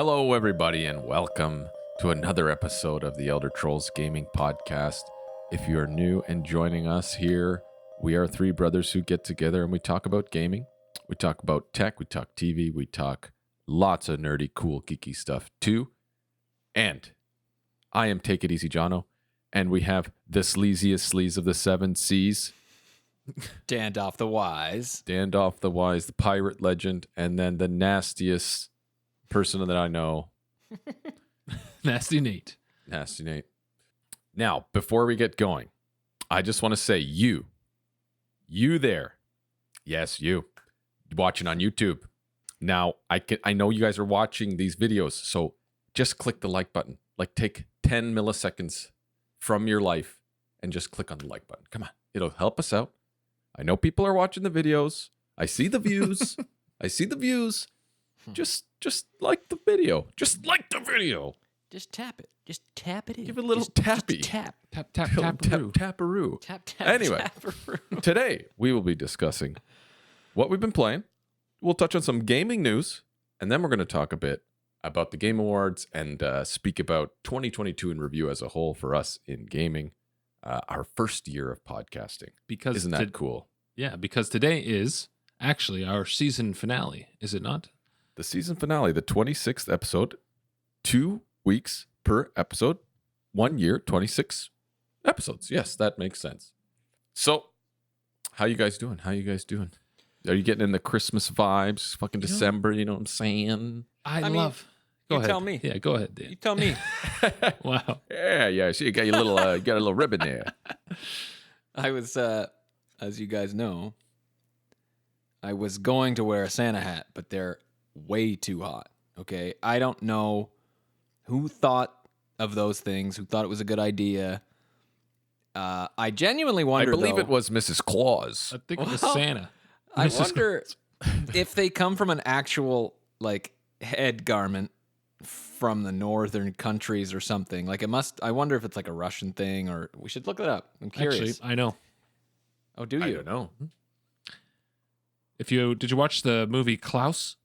Hello, everybody, and welcome to another episode of the Elder Trolls Gaming Podcast. If you are new and joining us here, we are three brothers who get together and we talk about gaming. We talk about tech, we talk TV, we talk lots of nerdy, cool, geeky stuff too. And I am Take It Easy Jono, and we have the sleaziest sleaze of the seven seas. Dandoff the Wise. Dandoff the Wise, the pirate legend, and then the nastiest person that I know. Nasty Nate. Nasty Nate. Now, before we get going, I just want to say you there. Yes, you watching on YouTube. Now, I know you guys are watching these videos, so just click the like button. Like take 10 milliseconds from your life and just click on the like button. Come on. It'll help us out. I know people are watching the videos. I see the views. Just like the video. Just like the video. Just tap it. Just tap it in. Give it a little just tappy. Just tap. Tap, tap, taparoo. Taparoo. Tap, tap, Anyway, taparoo. Today we will be discussing what we've been playing. We'll touch on some gaming news, and then we're going to talk a bit about the Game Awards and speak about 2022 in review as a whole for us in gaming. Our first year of podcasting. Because Isn't that cool? Yeah, because today is actually our season finale, is it not? The season finale, the 26th episode, 2 weeks per episode, 1 year, 26 episodes. Yes, that makes sense. So, how you guys doing? Are you getting in the Christmas vibes? Fucking December, you know what I'm saying? I mean, love. Go ahead. tell me. Yeah, go ahead, Dan. You tell me. Wow. Yeah. So you got your little, you got a little ribbon there. I was, as you guys know, I was going to wear a Santa hat, but they're way too hot. Okay. I don't know who thought of those things, who thought it was a good idea. I genuinely wonder. I believe though, it was Mrs. Claus. I think it was Well, Santa. I Mrs. wonder if they come from an actual like head garment from the northern countries or something. Like it must. I wonder if it's like a Russian thing, or we should look it up. I'm curious. Actually, I know. Oh, do you? I don't know. Did you watch the movie Klaus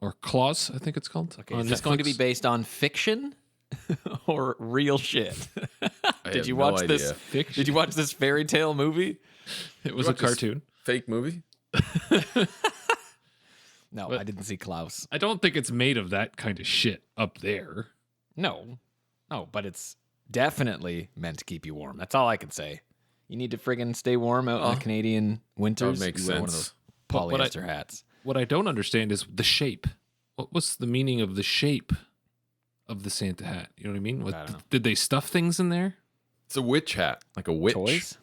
or Claus? I think it's called. Okay, on is this going to be Netflix? based on fiction or real shit? I Did have you no watch this? idea. Fiction. Did you watch this fairy tale movie? It was You a watch this cartoon. Fake movie? No, But- I didn't see Klaus. I don't think it's made of that kind of shit up there. No, but it's definitely meant to keep you warm. That's all I can say. You need to friggin' stay warm out in the Canadian winters. That makes You wear one of sense. those But polyester hats. What I don't understand is the shape. What's the meaning of the shape of the Santa hat? You know what I mean? I don't know. Did they stuff things in there? It's a witch hat, like a witch. Toys?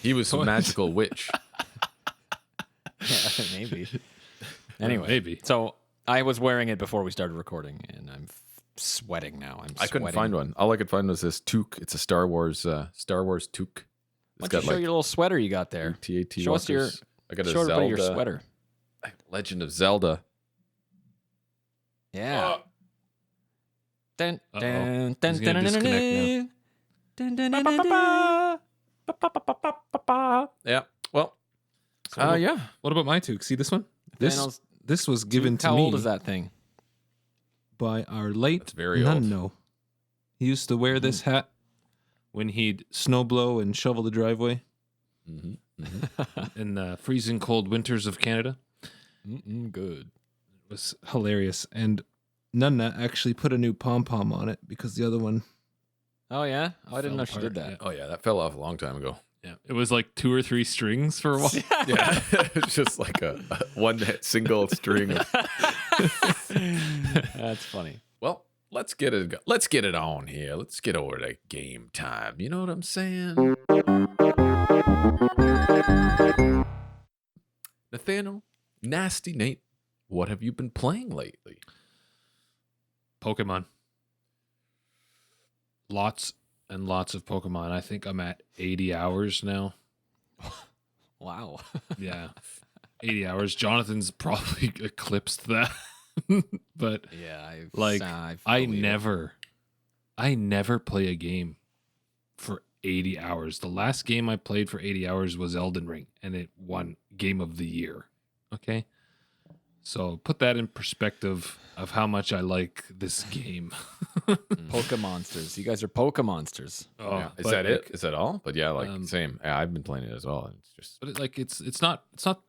He was a Toys. magical witch. Yeah, maybe. Anyway, Maybe. so I was wearing it before we started recording, and I'm sweating now. I couldn't find one. All I could find was this toque. It's a Star Wars toque. Why don't you show your little sweater you got there? TAT Show us your, I got a show everybody Zelda. your sweater. Legend of Zelda. Yeah. Dun, Uh-oh. dun, dun, He's gonna dun, dun, disconnect dun, dun, dun, dun, dun. Yeah. Well. So Yeah. What about my toque? See this one? Thanos' This was given to How me old is that thing? by our late That's very old. Nunno. He used to wear this hat when he'd snow blow and shovel the driveway in the freezing cold winters of Canada. Good. It was hilarious. And Nunna actually put a new pom-pom on it because the other one, Oh, yeah? Oh, I didn't Fell know she did apart, that. Oh yeah, that fell off a long time ago. yeah, it was like 2 or 3 strings for a while. Yeah, it's just like a one single string. That's funny. Well, let's get it on here. Let's get over to game time. You know what I'm saying? Nathaniel, Nasty Nate, what have you been playing lately? Pokemon. Lots and lots of Pokemon. I think I'm at 80 hours now. Wow. Yeah. 80 hours. Jonathan's probably eclipsed that. But Yeah, I never play a game for 80 hours. The last game I played for 80 hours was Elden Ring, and it won Game of the Year. Okay? So put that in perspective of how much I like this game. Pokemonsters. You guys are Pokemonsters. Oh, Yeah. Is but, that like, it? Is that all? But yeah, like same. Yeah, I've been playing it as well. And it's just But it's not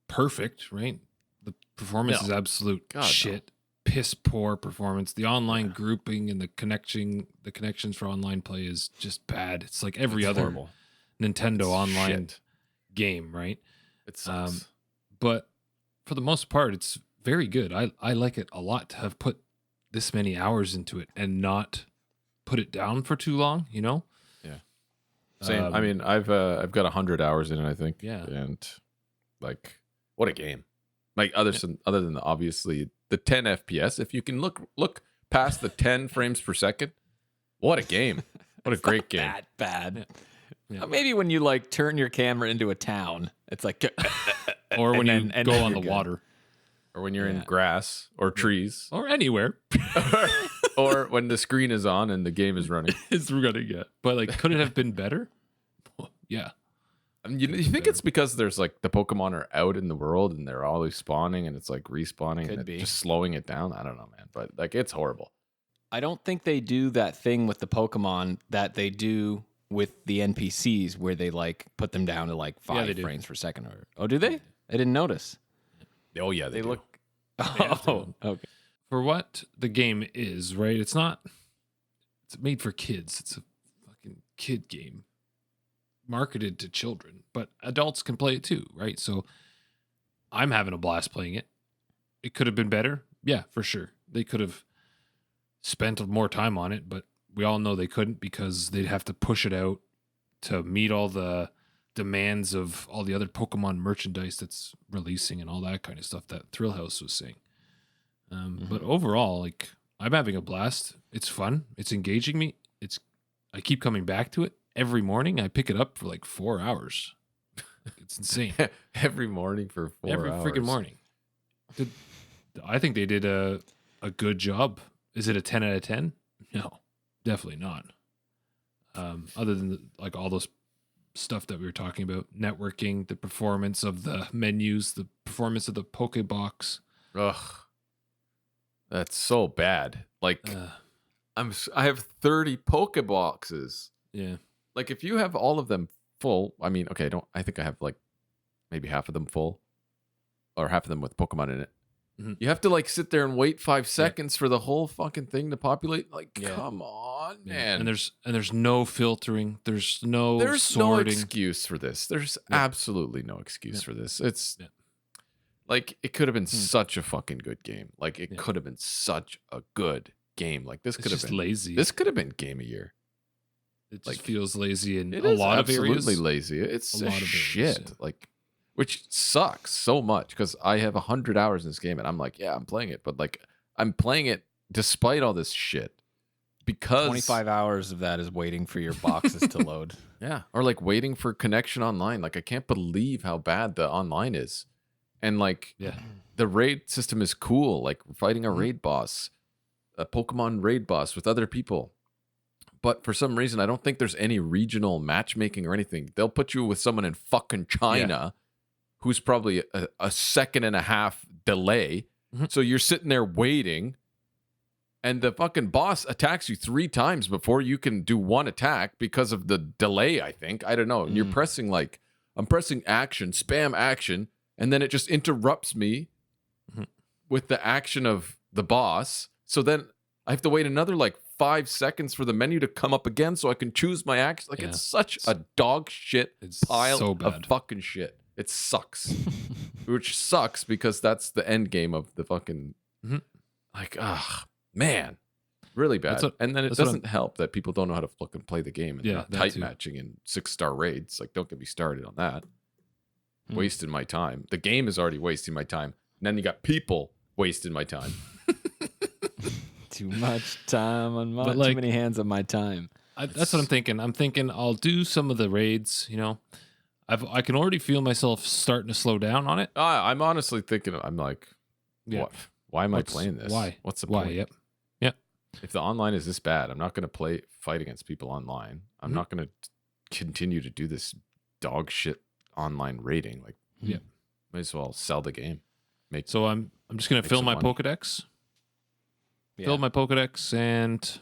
perfect, right? The performance No. is absolute God, no. shit. Piss poor performance. The online grouping and the connections for online play is just bad. It's like every It's other horrible. Nintendo It's online shit. game, right? It sucks. But for the most part, it's very good. I like it a lot to have put this many hours into it and not put it down for too long, you know? Same. I mean, I've got 100 hours in it, I think. Yeah. And like, what a game! Like other than the, obviously the 10 FPS. If you can look past the 10 frames per second, what a game! What a great game! That bad. Yeah. Maybe when you like turn your camera into a town, it's like, Or when you and go then on you're the good. water Or when you're in grass or trees, or anywhere. or when the screen is on and the game is running. It's running yet. But like, could it have been better? Well, yeah. I mean, you think it's because there's like the Pokemon are out in the world and they're always spawning and it's like respawning Could and be. just slowing it down. I don't know, man, but like it's horrible. I don't think they do that thing with the Pokemon that they do with the NPCs where they like put them down to like Yeah, they 5 do. frames per second. Oh, do they? I didn't notice. Oh yeah, They do. look. have to. Oh, okay. For what the game is, right? It's made for kids. It's a fucking kid game marketed to children, but adults can play it too, right? So I'm having a blast playing it. It could have been better. Yeah, for sure. They could have spent more time on it, but we all know they couldn't because they'd have to push it out to meet all the demands of all the other Pokemon merchandise that's releasing and all that kind of stuff that Thrill House was saying. But overall, like, I'm having a blast. It's fun. It's engaging me. I keep coming back to it every morning. I pick it up for like 4 hours. It's insane. Every morning for 4 Every hours. freaking morning. I think they did a good job. Is it a 10 out of 10? No, definitely not. Other than like all those stuff that we were talking about, networking, the performance of the menus, the performance of the Pokebox. Ugh, that's so bad. Like I have 30 Pokeboxes. Yeah. Like if you have all of them full, I mean, okay, I think I have like maybe half of them full, or half of them with Pokemon in it. Mhm. You have to like sit there and wait 5 seconds for the whole fucking thing to populate. Like, Yeah. come on, Yeah. man. And there's no filtering. There's no There's no sorting. excuse for this. There's Yeah. absolutely no excuse Yeah. for this. It's Yeah. like it could have been such a fucking good game. Like it Yeah. could have been such a good game. Like this It's could have just been lazy. This could have been game of year. It just like, feels lazy in It a is lot of absolutely areas. lazy. It's A lot of areas, shit. yeah. Like, which sucks so much because I have 100 hours in this game and I'm like, yeah, I'm playing it, but like I'm playing it despite all this shit because 25 hours of that is waiting for your boxes to load. yeah, or like waiting for connection online. Like I can't believe how bad the online is, and like Yeah. the raid system is cool. Like fighting a Mhm. raid boss, a Pokemon raid boss with other people. But for some reason, I don't think there's any regional matchmaking or anything. They'll put you with someone in fucking China who's probably a second and a half delay. Mhm. So you're sitting there waiting, and the fucking boss attacks you 3 times before you can do one attack because of the delay, I think. I don't know. And you're pressing like, I'm pressing action, spam action, and then it just interrupts me Mhm. with the action of the boss. So then I have to wait another like 5 seconds for the menu to come up again so I can choose my action. Like Yeah. it's such a dog shit It's pile so of bad. fucking shit. It sucks. Which sucks because that's the end game of the fucking Mhm. like man. Really bad. And then it that's what doesn't help that people don't know how to fucking play the game and Yeah, they're not that type too. matching in 6-star raids. Like don't get me started on that. Hmm. Wasting my time. The game is already wasting my time. And then you got people wasting my time. Too much time on my But, like, too many hands on my time. That's what I'm thinking. I'm thinking I'll do some of the raids, you know. I can already feel myself starting to slow down on it. I'm honestly thinking, I'm like, Yeah. what? Why am I playing this? Why? What's the Why? point? Yep. If the online is this bad, I'm not going to fight against people online. I'm Mhm. not going to continue to do this dog shit online rating. Like, Yeah. might as well sell the game. So I'm just gonna Make fill some my money. Pokedex. Yeah. Fill my Pokedex, and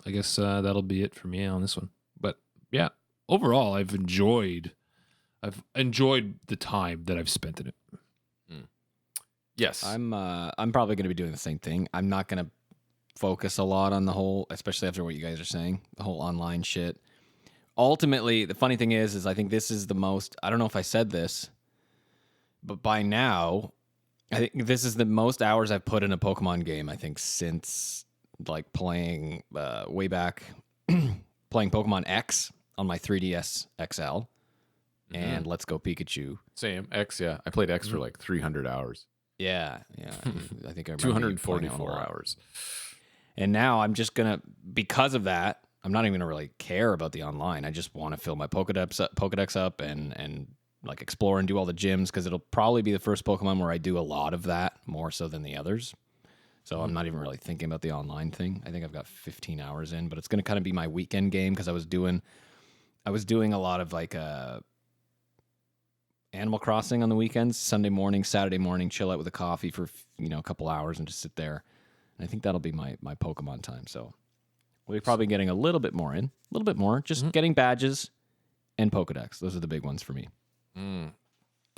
I guess that'll be it for me on this one. But yeah, overall, I've enjoyed the time that I've spent in it. Yes. I'm probably going to be doing the same thing. I'm not going to focus a lot on the whole, especially after what you guys are saying, the whole online shit. Ultimately, the funny thing is I think this is the most, I don't know if I said this, but by now, I think this is the most hours I've put in a Pokemon game, I think, since like playing way back, playing Pokemon X on my 3DS XL and Let's Go Pikachu. Same. X, yeah. I played X for like 300 hours. Yeah. I think I remember you playing it a 244 lot. hours. And now I'm just going to, because of that, I'm not even going to really care about the online. I just want to fill my Pokedex up and like explore and do all the gyms, because it'll probably be the first Pokemon where I do a lot of that, more so than the others. So I'm not even really thinking about the online thing. I think I've got 15 hours in, but it's going to kind of be my weekend game, because I was doing a lot of like Animal Crossing on the weekends, Sunday morning, Saturday morning, chill out with a coffee for a couple hours and just sit there. And I think that'll be my Pokemon time. So we're probably getting a little bit more just getting badges and Pokedex. Those are the big ones for me. Well,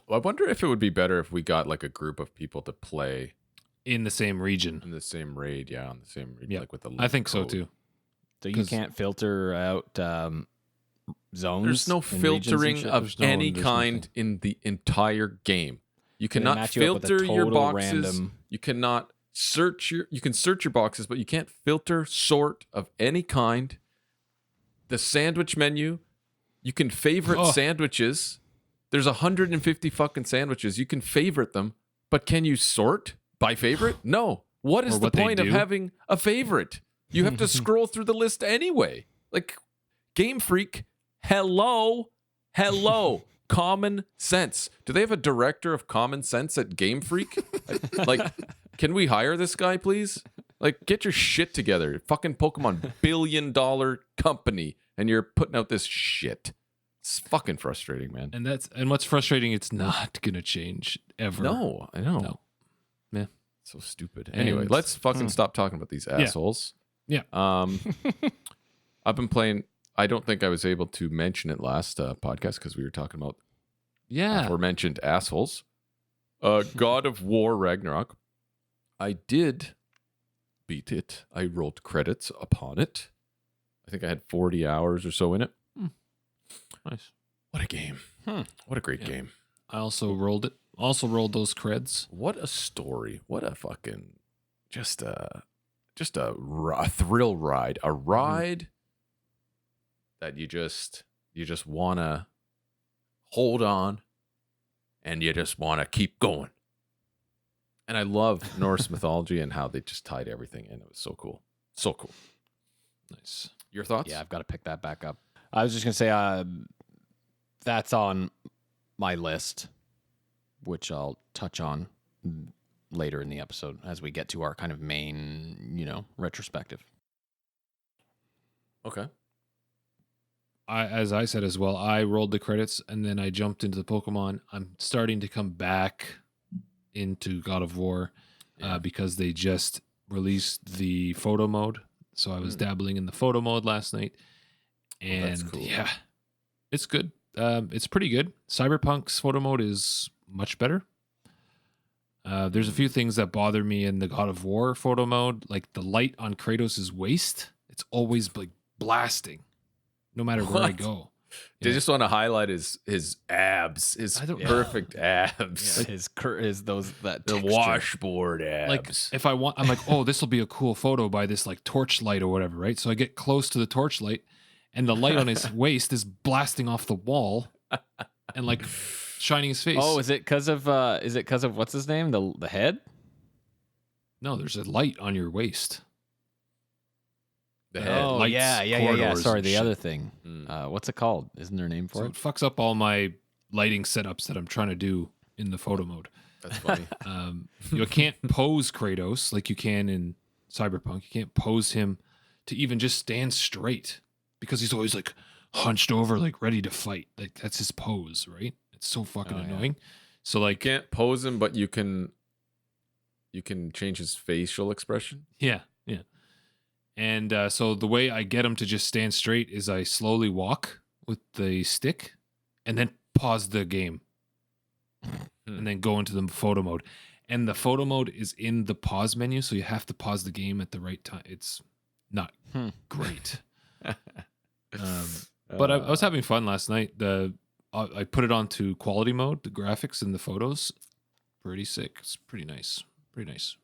I wonder if it would be better if we got like a group of people to play In the same region. in the same raid. Yeah, on the same raid. Yeah, Like with the I think so code. too. So you can't filter out zones. There's no and regions and filtering shit? of There's any nothing. kind in the entire game. You They cannot match you up with a filter your total boxes. random- You cannot you can search your boxes, but you can't filter, sort of any kind. The sandwich menu, you can favorite Oh. sandwiches. There's 150 fucking sandwiches. You can favorite them, but can you sort by favorite? No. What is Or the what they point of do. having a favorite? You have to scroll through the list anyway. Like, Game Freak, hello, common sense. Do they have a director of common sense at Game Freak? Like, can we hire this guy, please? Like, get your shit together. Fucking Pokemon billion-dollar company, and you're putting out this shit. It's fucking frustrating, man. And what's frustrating, it's not gonna change ever. No, I know. No. Yeah. So stupid. Anyway, And- let's fucking stop talking about these assholes. Yeah. I've been playing. I don't think I was able to mention it last podcast because we were talking about Yeah. aforementioned assholes. God of War Ragnarok. I did beat it. I rolled credits upon it. I think I had 40 hours or so in it. Nice. What a game. What a great Yeah. game. I also rolled it. Also rolled those creds. What a story. What a fucking just a thrill ride. A ride that you just want to hold on and you just want to keep going. And I love Norse mythology and how they just tied everything in. It was so cool. So cool. Nice. Your thoughts? Yeah, I've got to pick that back up. I was just going to say that's on my list, which I'll touch on later in the episode as we get to our kind of main, retrospective. Okay. As I said as well, I rolled the credits and then I jumped into the Pokemon. I'm starting to come back into God of War because they just released the photo mode. So I was dabbling in the photo mode last night. And that's cool. yeah, it's good. It's pretty good. Cyberpunk's photo mode is much better. There's a few things that bother me in the God of War photo mode, like the light on Kratos' waist. It's always like blasting, no matter where I What? go. They Yeah. just want to highlight his abs, his perfect abs. That The texture. washboard abs. Like if I want, I'm like, oh, this will be a cool photo by this like torchlight or whatever, right? So I get close to the torchlight, and the light on his waist is blasting off the wall, and like shining his face. Oh, is it because of what's his name? The head? No, there's a light on your waist. the head. Oh, lights, yeah. corridors Sorry, and the shit. other thing. What's it called? Isn't there a name for So it? it fucks up all my lighting setups that I'm trying to do in the photo mode. That's funny. You can't pose Kratos like you can in Cyberpunk. You can't pose him to even just stand straight because he's always like hunched over, like ready to fight. Like that's his pose, right? It's so fucking Oh, yeah. annoying. So like, Can't pose him, but you can You can change his facial expression. Yeah. And so the way I get him to just stand straight is I slowly walk with the stick and then pause the game and then go into the photo mode. And the photo mode is in the pause menu, so you have to pause the game at the right time. It's not great. But I was having fun last night. I put it onto quality mode, the graphics and the photos. Pretty sick. It's pretty nice. Pretty nice.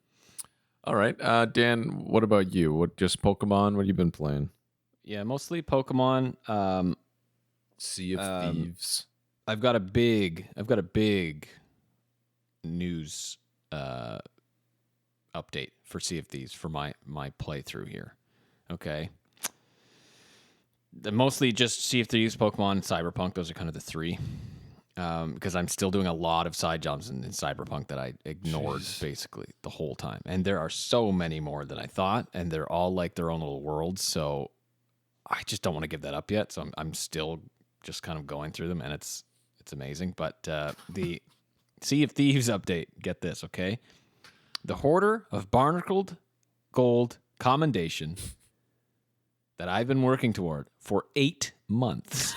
All right. Dan, what about you? What, just Pokemon? What have you been playing? Yeah, mostly Pokemon. Sea of Thieves. I've got a big news update for Sea of Thieves for my playthrough here. Okay. Mostly just Sea of Thieves, Pokemon, and Cyberpunk. Those are kind of the three. Because I'm still doing a lot of side jobs in Cyberpunk that I ignored basically the whole time. And there are so many more than I thought, and they're all like their own little worlds. So I just don't want to give that up yet. So I'm still just kind of going through them, and it's amazing. But the Sea of Thieves update, get this, okay? The Hoarder of Barnacled Gold Commendation that I've been working toward for 8 months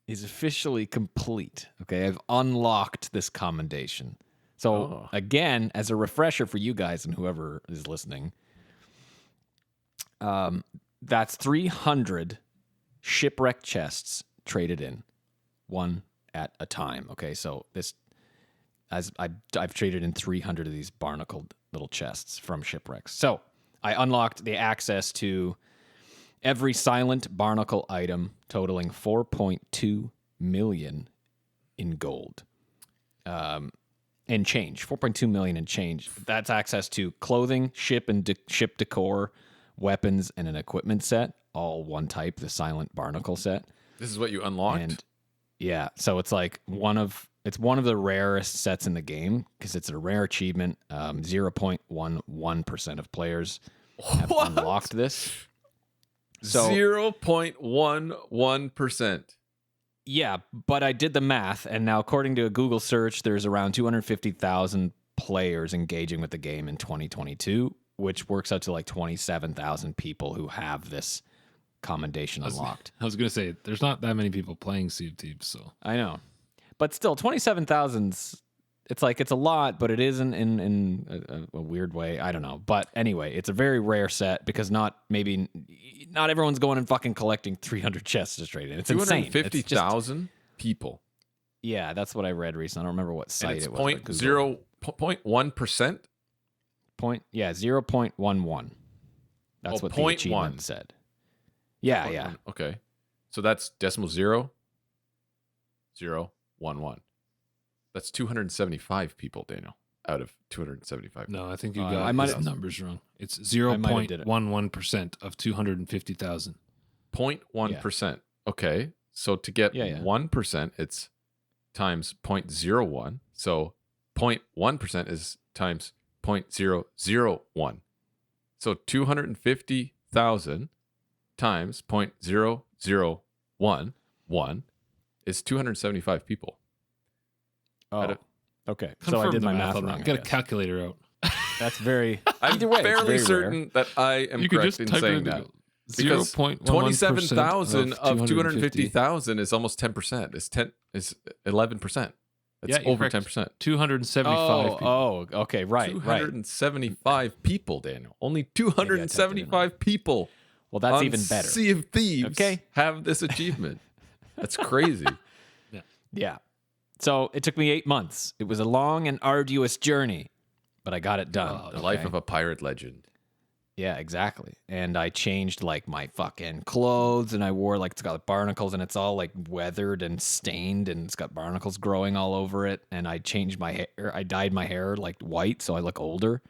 is officially complete. Okay, I've unlocked this commendation. So again, as a refresher for you guys and whoever is listening, that's 300 shipwreck chests traded in, one at a time. Okay, so this, as I've traded in 300 of these barnacled little chests from shipwrecks. So I unlocked the access to every silent barnacle item totaling 4.2 million in gold. And change. 4.2 million in change. That's access to clothing, ship decor, weapons, and an equipment set. All one type, the silent barnacle set. This is what you unlocked? And yeah, so it's like one of the rarest sets in the game because it's a rare achievement. 0.11% of players have unlocked this. So 0.11%. Yeah, but I did the math, and now according to a Google search, there's around 250,000 players engaging with the game in 2022, which works out to like 27,000 people who have this commendation unlocked. I was going to say, there's not that many people playing Sea of Thieves, so. I know. But still, 27,000's, it's like, it's a lot, but it isn't in a weird way. I don't know. But anyway, it's a very rare set because not everyone's going and fucking collecting 300 chests to trade in. It's insane. 250,000 people. Yeah, that's what I read recently. I don't remember what site it was. 0.1%? 0.11. That's what the achievement said. Yeah, yeah. Okay. So that's decimal 0.011. That's 275 people, Daniel, out of 275. No, I think you got the numbers wrong. It's 0.11% of 250,000. 0.1%. Okay. So to get 1%, it's times 0.01. So 0.1% is times 0.001. So 250,000 times 0.0011 is 275 people. Oh, okay. So I did my math wrong. Get a calculator out. That's very. I'm fairly certain that I am correct in saying that. Because 27,000 of 250,000 is almost 10%. Is 11%. That's over 10%. 275 people. Oh, okay, right. 275 people, Daniel. Only 275 people. Well, that's even better. Sea of Thieves have this achievement. That's crazy. Yeah. So it took me 8 months. It was a long and arduous journey, but I got it done. The life of a pirate legend. Yeah, exactly. And I changed like my fucking clothes, and I wore like, it's got barnacles, and it's all like weathered and stained, and it's got barnacles growing all over it. And I changed my hair. I dyed my hair like white so I look older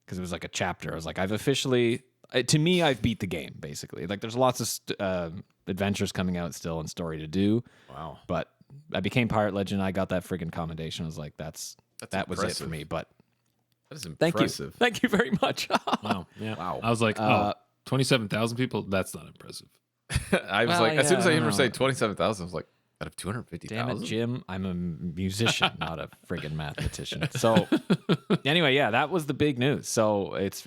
because it was like a chapter. I was like, I've officially, to me, I've beat the game basically. Like there's lots of adventures coming out still and story to do. Wow. But I became pirate legend. I got that freaking commendation. I was like, that was it for me. But that is impressive. Thank you very much. Wow. Yeah. Wow. I was like, 27,000 people? That's not impressive. I was as soon as I heard her say 27,000, I was like, Out of 250,000. Damn it, Jim. I'm a musician, not a friggin' mathematician. So anyway, yeah, that was the big news. So it's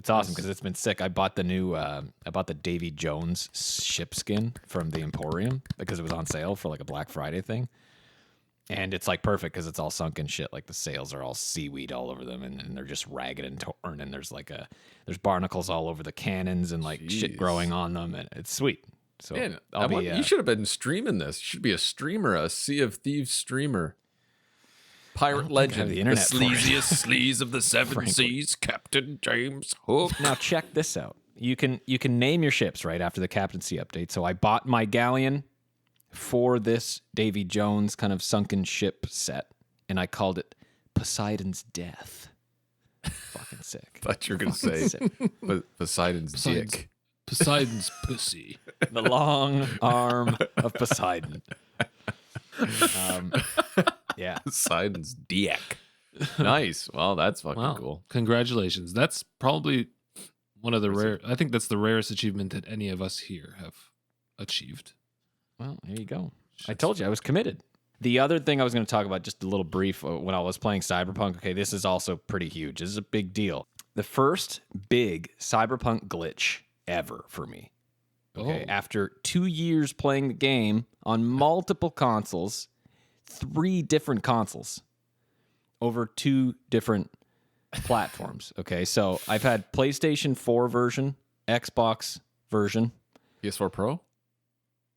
awesome because it's been sick. I bought the Davy Jones ship skin from the Emporium because it was on sale for like a Black Friday thing. And it's like perfect because it's all sunken shit. Like the sails are all seaweed all over them, and they're just ragged and torn. And there's there's barnacles all over the cannons and like shit growing on them, and it's sweet. So Man, I'll you should have been streaming this. You should be a streamer, a Sea of Thieves streamer. Pirate legend, the internet for it. sleaziest sleaze of the seven seas, Captain James Hook. Now check this out. You can name your ships right after the captaincy update. So I bought my galleon for this Davy Jones kind of sunken ship set, and I called it Poseidon's Death. Fucking sick. Thought you were gonna say Poseidon's dick. Poseidon's pussy. The long arm of Poseidon. Yeah. Poseidon's dick. Nice. Well, that's fucking cool. Congratulations. That's probably one of the rare. I think that's the rarest achievement that any of us here have achieved. Well, there you go. I told you I was committed. The other thing I was going to talk about, just a little brief, when I was playing Cyberpunk. Okay, this is also pretty huge. This is a big deal. The first big Cyberpunk glitch ever for me. Okay, after 2 years playing the game on multiple consoles, 3 different consoles, over 2 different platforms. Okay, so I've had PlayStation 4 version, Xbox version. PS4 Pro?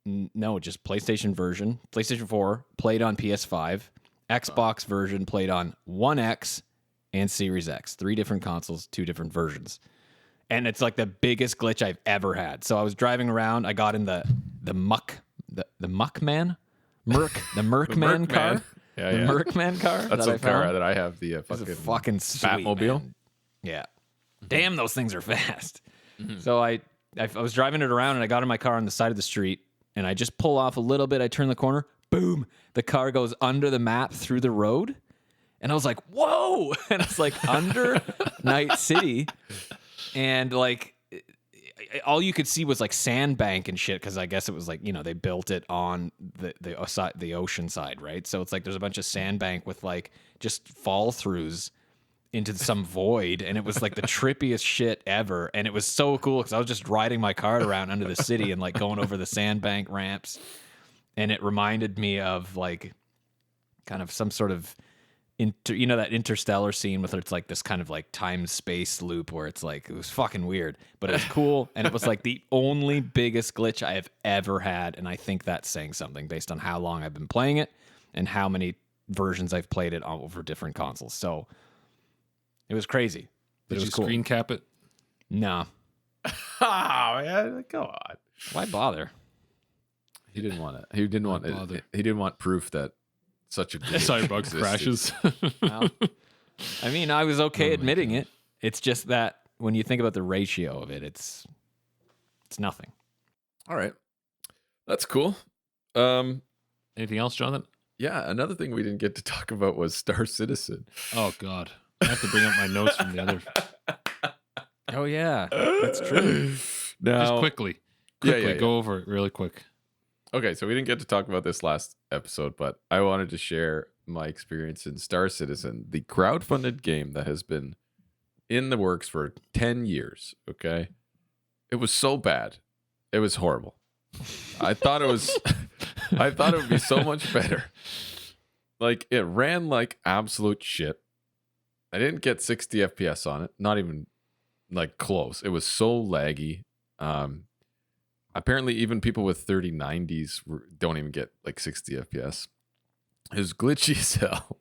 No, just PlayStation version. PlayStation 4 played on PS5. Xbox version played on One X and Series X. 3 different consoles, 2 different versions. And it's like the biggest glitch I've ever had. So I was driving around. I got in the Muckman car. Yeah, the Mercman car. That's that a car that I have. The fucking sweet, Batmobile. man. Yeah. Damn, those things are fast. So I was driving it around, and I got in my car on the side of the street, and I just pull off a little bit. I turn the corner. Boom. The car goes under the map through the road. And I was like, whoa. And it's like under Night City. And like all you could see was like sandbank and shit, because I guess it was like, you know, they built it on the ocean side, right? So it's like there's a bunch of sandbank with like just fall throughs into some void, and it was like the trippiest shit ever. And it was so cool because I was just riding my car around under the city and like going over the sandbank ramps, and it reminded me of like kind of some sort of that Interstellar scene with it's like this kind of like time space loop where it's like, it was fucking weird, but it was cool. And it was like the only biggest glitch I have ever had. And I think that's saying something based on how long I've been playing it and how many versions I've played it over different consoles. So it was crazy. But Did it you was cool. screen cap it? No. Oh, man, come on. Why bother? He didn't want it. He didn't want it. He didn't want proof that such a glitch Cyberpunk crashes. Well, I mean, I was okay admitting it. It's just that when you think about the ratio of it, it's nothing. All right. That's cool. Anything else, Jonathan? Yeah, another thing we didn't get to talk about was Star Citizen. Oh, God. I have to bring up my notes from the other. Oh, yeah. That's true. Now, Just quickly. Yeah. Go over it really quick. Okay, so we didn't get to talk about this last episode, but I wanted to share my experience in Star Citizen, the crowdfunded game that has been in the works for 10 years, okay? It was so bad. It was horrible. I thought it would be so much better. Like, it ran like absolute shit. I didn't get 60 FPS on it, not even like close. It was so laggy. Apparently, even people with 3090s don't even get like 60 FPS. It was glitchy as hell.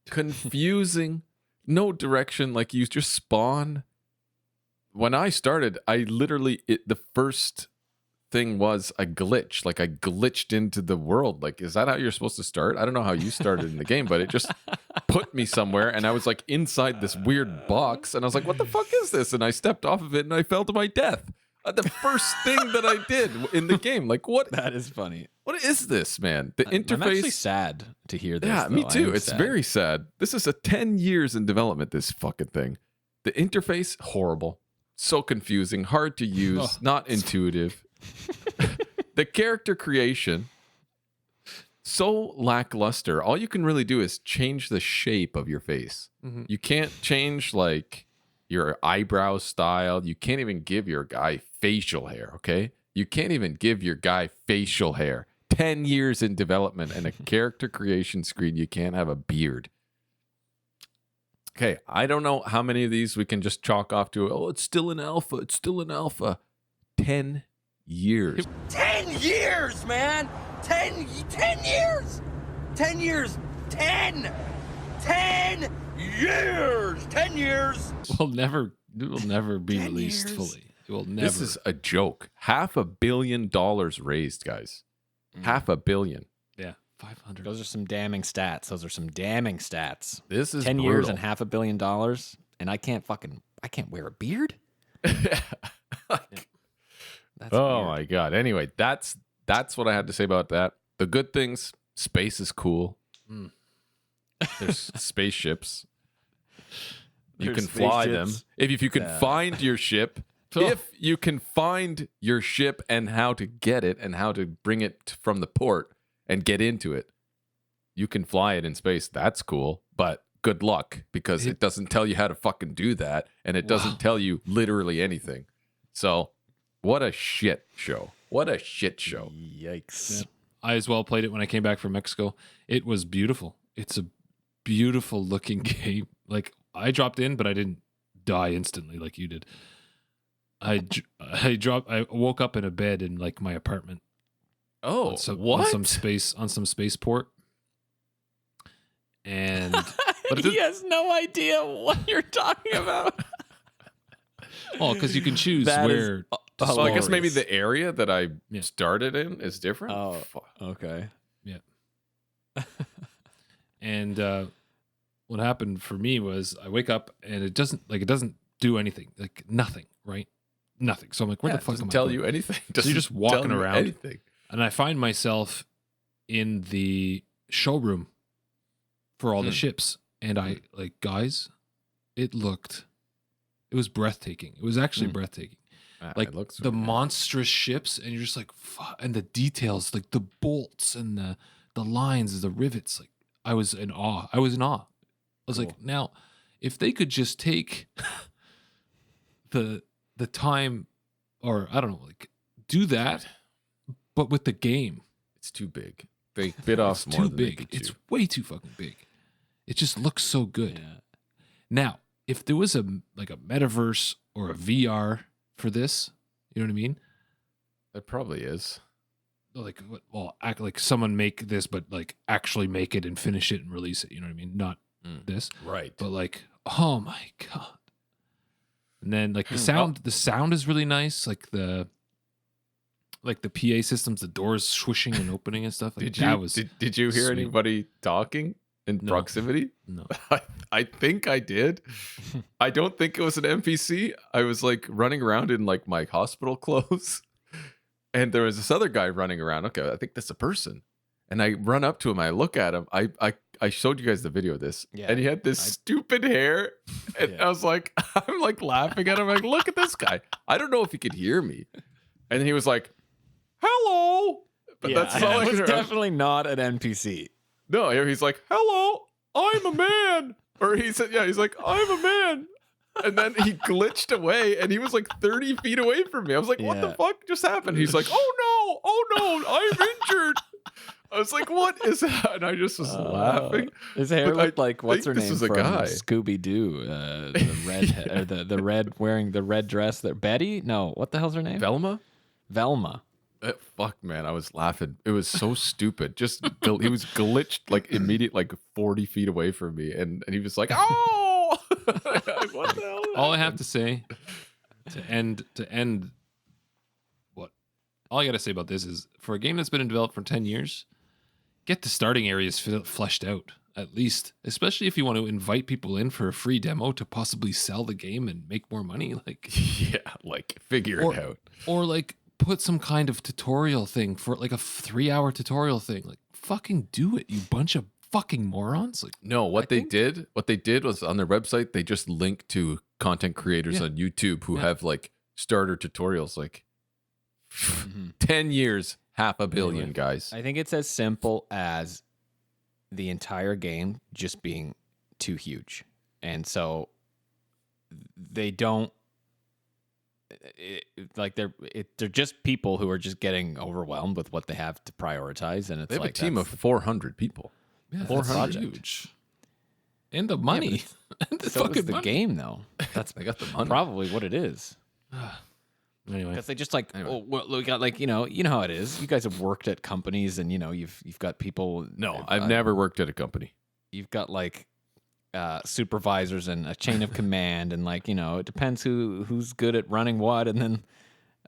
Confusing. No direction. Like, you just spawn. When I started, the first thing was a glitch. Like, I glitched into the world. Like, is that how you're supposed to start? I don't know how you started in the game, but it just put me somewhere, and I was like inside this weird box, and I was like, what the fuck is this? And I stepped off of it, and I fell to my death. The first thing that I did in the game. Like, what? That is funny. What is this, man? The interface. I'm actually sad to hear this. Yeah, though. me too. It's sad. very sad. This is a 10 years in development, this fucking thing. The interface, horrible. So confusing, hard to use, not intuitive. The character creation, so lackluster. All you can really do is change the shape of your face. Mhm. You can't change like your eyebrow style. You can't even give your guy facial hair, okay? You can't even give your guy facial hair. 10 years in development and a character creation screen, you can't have a beard. Okay, I don't know how many of these we can just chalk off to, oh, it's still an alpha. It's still an alpha. 10 years. 10 years, man! 10 years! 10 years! 10 years! 10 years! It will never be 10 released years. fully. It will never. This is a joke. $500 million raised, guys. $500 million. yeah, 500. Those are some damning stats. This is 10 years brutal. and $500 million, and I can't wear a beard? That's Oh weird. my god. Anyway, that's what I had to say about that. The good things, space is cool. Mm. There's spaceships. You There's can fly them. spaceships. If you can find your ship, if you can find your ship and how to get it and how to bring it from the port and get into it, you can fly it in space. That's cool. But good luck, because it doesn't tell you how to fucking do that, and it doesn't tell you literally anything. So, what a shit show. What a shit show. Yikes. Yeah. I as well played it when I came back from Mexico. It was beautiful. It's a beautiful looking game. Like, I dropped in, but I didn't die instantly like you did. I woke up in a bed in like my apartment. Oh, On some spaceport. And but He has no idea what you're talking about. well, because you can choose That is where. So I guess maybe hilarious. the area that I Yeah. started in is different. Oh, Fuck. okay. And what happened for me was I wake up and it doesn't do anything, like nothing, right? Nothing. So I'm like, where Yeah, the fuck doesn't am I tell going? you anything. So you're just walking tell you around. anything. And I find myself in the showroom for all the ships, and I like, guys, it was breathtaking. It was actually breathtaking. Like It looks the really nice. monstrous ships, and you're just like, fuck, and the details, like the bolts and the lines, the rivets. Like I was in awe. I was like, now, if they could just take the time, or I don't know, like do that, but with the game. It's too big. They bit off It's more too than they big. could It's chew. way too fucking big. It just looks so good. Yeah. Now, if there was a metaverse or a VR for this, you know what I mean? It probably is. Like, act like someone make this, but like actually make it and finish it and release it. You know what I mean? Not this, Right. but like, oh my god! And then like the sound is really nice. Like the PA systems, the doors swishing and opening and stuff. Like Did you hear sweet. anybody talking in No. proximity? No. I think I did. I don't think it was an NPC. I was like running around in like my hospital clothes, and there was this other guy running around. Okay, I think that's a person. And I run up to him. I look at him. I showed you guys the video of this, Yeah, and he had this stupid hair, and Yeah. I was like, I'm like laughing at him. Like, look at this guy. I don't know if he could hear me. And then he was like, "Hello," but that's all I it was could hear. definitely not an NPC. No, he's like, "Hello, I'm a man," or he said, "Yeah," he's like, "I'm a man," and then he glitched away, and he was like 30 feet away from me. I was like, "What the Yeah. fuck just happened?" He's like, oh no, I'm injured." I was like, "What is that?" And I just was laughing. His hair But I looked like what's her think this name was a from guy. Scooby Doo, the red, or the red wearing the red dress. There, Betty? No, what the hell's her name? Velma. Velma. Fuck, man, I was laughing. It was so stupid. Just he was glitched like immediate, like 40 feet away from me, and he was like, "Oh!" Like, what the hell? All I have to say to end what all I got to say about this is, for a game that's been in development for 10 years, get the starting areas fleshed out at least, especially if you want to invite people in for a free demo to possibly sell the game and make more money, like Yeah, like figure it out. or like put some kind of tutorial thing for like a 3-hour tutorial thing. Like, fucking do it, you bunch of fucking morons. Like, No, what they did was on their website, they just linked to content creators on YouTube who have like starter tutorials. Like 10 years, 500 million, guys. I think it's as simple as the entire game just being too huge. And so they don't they're just people who are just getting overwhelmed with what they have to prioritize, and it's They have like a team of 400 people. Yeah, 400. that's huge. And the money. And the so fucking is the money. game though. That's they got the money. Probably what it is. Anyway, Because they just well, we got you know how it is. You guys have worked at companies, and you've got people. No, I've never worked at a company. You've got supervisors and a chain of command, and it depends who's good at running what, and then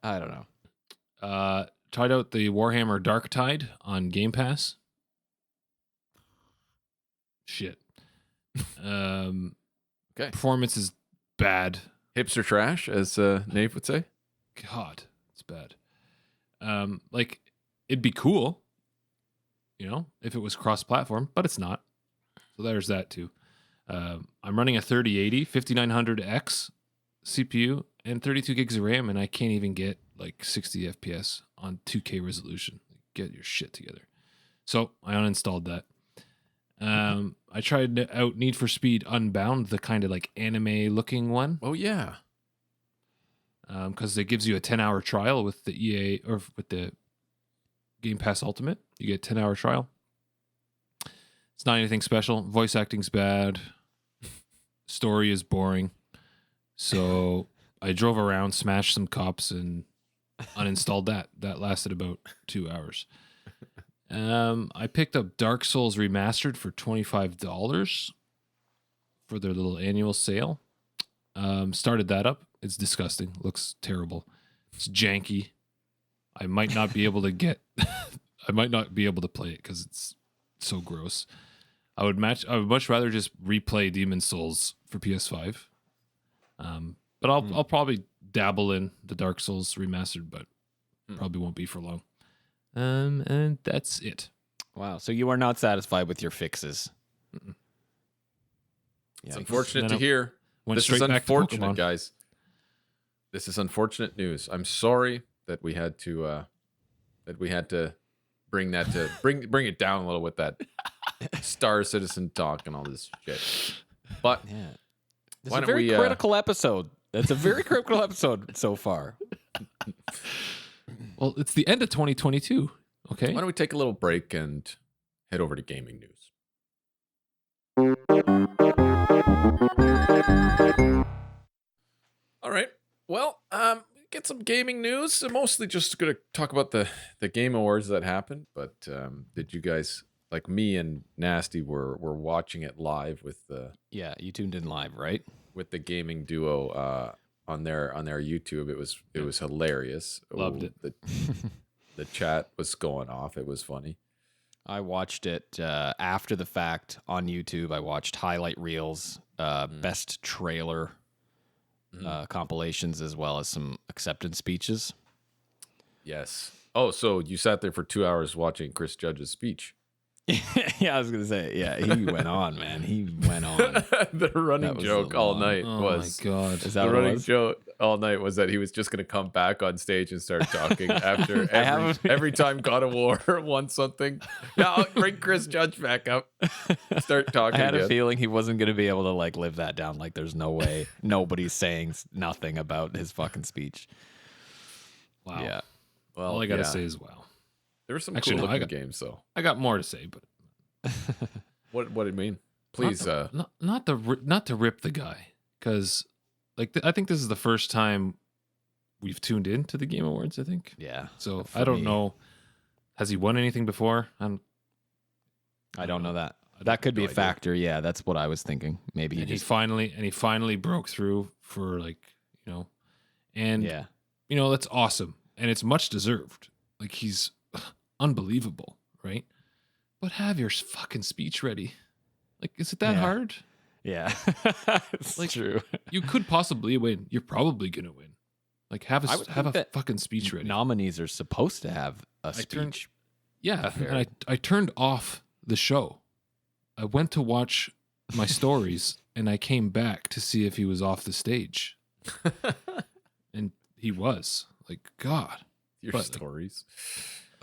I don't know. tried out the Warhammer Dark Tide on Game Pass. Shit. Okay. Performance is bad. Hipster trash, as Nave would say. God, it's bad. It'd be cool, if it was cross-platform, but it's not. So there's that too. I'm running a 3080 5900X CPU and 32 gigs of RAM, and I can't even get 60 FPS on 2K resolution. Get your shit together. So I uninstalled that. I tried out Need for Speed Unbound, the kind of anime-looking one. Oh yeah. Because it gives you a 10-hour trial with the EA or with the Game Pass Ultimate. You get a 10-hour trial. It's not anything special. Voice acting's bad. Story is boring. So I drove around, smashed some cops, and uninstalled that. That lasted about 2 hours. I picked up Dark Souls Remastered for $25 for their little annual sale. Started that up. It's disgusting. Looks terrible. It's janky. I might not be able to play it because it's so gross. I would much rather just replay Demon's Souls for PS5. But I'll probably dabble in the Dark Souls Remastered, but probably won't be for long. And that's it. Wow. So you are not satisfied with your fixes. It's Yikes. unfortunate to hear. Went This is straight back to unfortunate, Pokemon. guys. This is unfortunate news. I'm sorry that we had to bring that to bring it down a little with that Star Citizen talk and all this shit. But Yeah. This why is a don't very we, critical episode. That's a very critical episode so far. Well, it's the end of 2022. Okay. why don't we take a little break and head over to gaming news? All right. Well, get some gaming news. I'm mostly just going to talk about the Game Awards that happened. But did you guys, like me and Nasty, were watching it live with the Yeah, you tuned in live, right? with the gaming duo on their YouTube? It was hilarious. Loved it. The chat was going off. It was funny. I watched it after the fact on YouTube. I watched highlight reels, best trailer compilations, as well as some acceptance speeches. Yes. Oh, so you sat there for 2 hours watching Chris Judge's speech. Yeah, I was gonna say, yeah, he went on, man. He went on. The running That was joke the all long- night Oh was my God. Is that the what it running was? joke all night was that he was just going to come back on stage and start talking after I haven't- every time God of War won something. Yeah, I'll bring Chris Judge back up. Start talking. I had a again. feeling he wasn't gonna be able to live that down. There's no way nobody's saying nothing about his fucking speech. Wow. Yeah. Well, All I got to yeah. say is wow. There were some Actually, cool no, I looking got- games, though. I got more to say, but What did it mean? Please, not to rip the guy, because I think this is the first time we've tuned in to the Game Awards. I think Yeah. so. For I don't me. know. Has he won anything before? I don't know that. I That could be no a idea. factor. Yeah, that's what I was thinking. Maybe he And just he finally broke through for and yeah. that's awesome, and it's much deserved. He's unbelievable, right? But have your fucking speech ready. Is it that Yeah. hard? Yeah. It's Like, true. You could possibly win. You're probably gonna win. Have I would have a think that fucking speech ready. Nominees are supposed to have a turned- speech. Yeah, Fair. and I turned off the show. I went to watch my stories, and I came back to see if he was off the stage, and he was. God. your but- stories.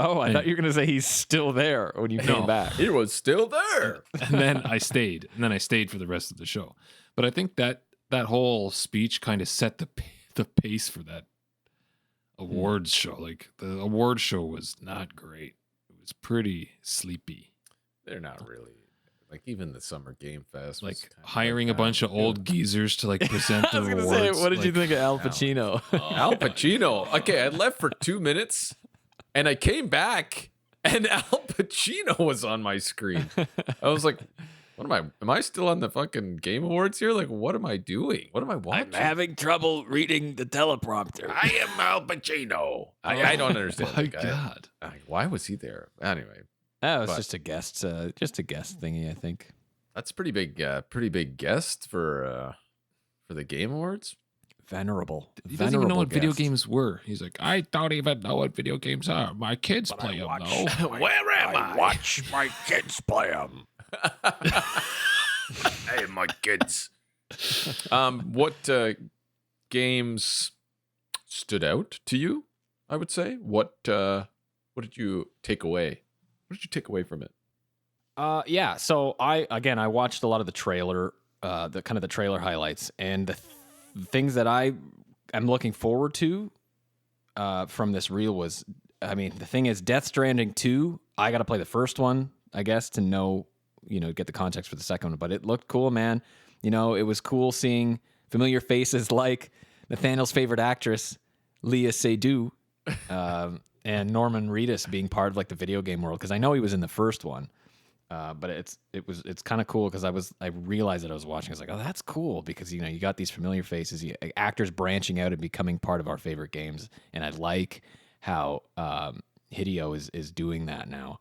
Oh, I thought you were going to say he's still there when you came back. He was still there. And then I stayed. And then I stayed for the rest of the show. But I think that whole speech kind of set the pace for that awards show. Like, the awards show was not great. It was pretty sleepy. They're not really. Like, even the Summer Game Fest was Like, kind of hiring like a bunch that. of old geezers to, like, present I the was going to awards. say, what did you Like, think of Al Pacino? Al Pacino. Okay, I left for 2 minutes, and I came back, and Al Pacino was on my screen. I was like, what am I? Am I still on the fucking Game Awards here? Like, what am I doing? What am I watching? I'm having trouble reading the teleprompter. I am Al Pacino. I don't understand. My the guy. God. Why was he there? Anyway, That was But- just a guest thingy, I think. that's pretty big guest for the Game Awards. Venerable. He doesn't even know what video guest. games were. He's like, I don't even know what video games are. My kids play them, though. Where am I? Watch my kids play them. Hey, my kids. What games stood out to you? I would say. What did you take away? What did you take away from it? Yeah. So I watched a lot of the trailer, the trailer highlights, and the things that I am looking forward to from this reel was, I mean, the thing is, Death Stranding 2. I got to play the first one, I guess, to know, get the context for the second one. But it looked cool, man. It was cool seeing familiar faces like Nathaniel's favorite actress, Leah Seydoux, and Norman Reedus being part of like the video game world, because I know he was in the first one. But it's kind of cool because I realized that I was watching. I was like, oh, that's cool, because you got these familiar faces, actors branching out and becoming part of our favorite games, and I like how Hideo is doing that now.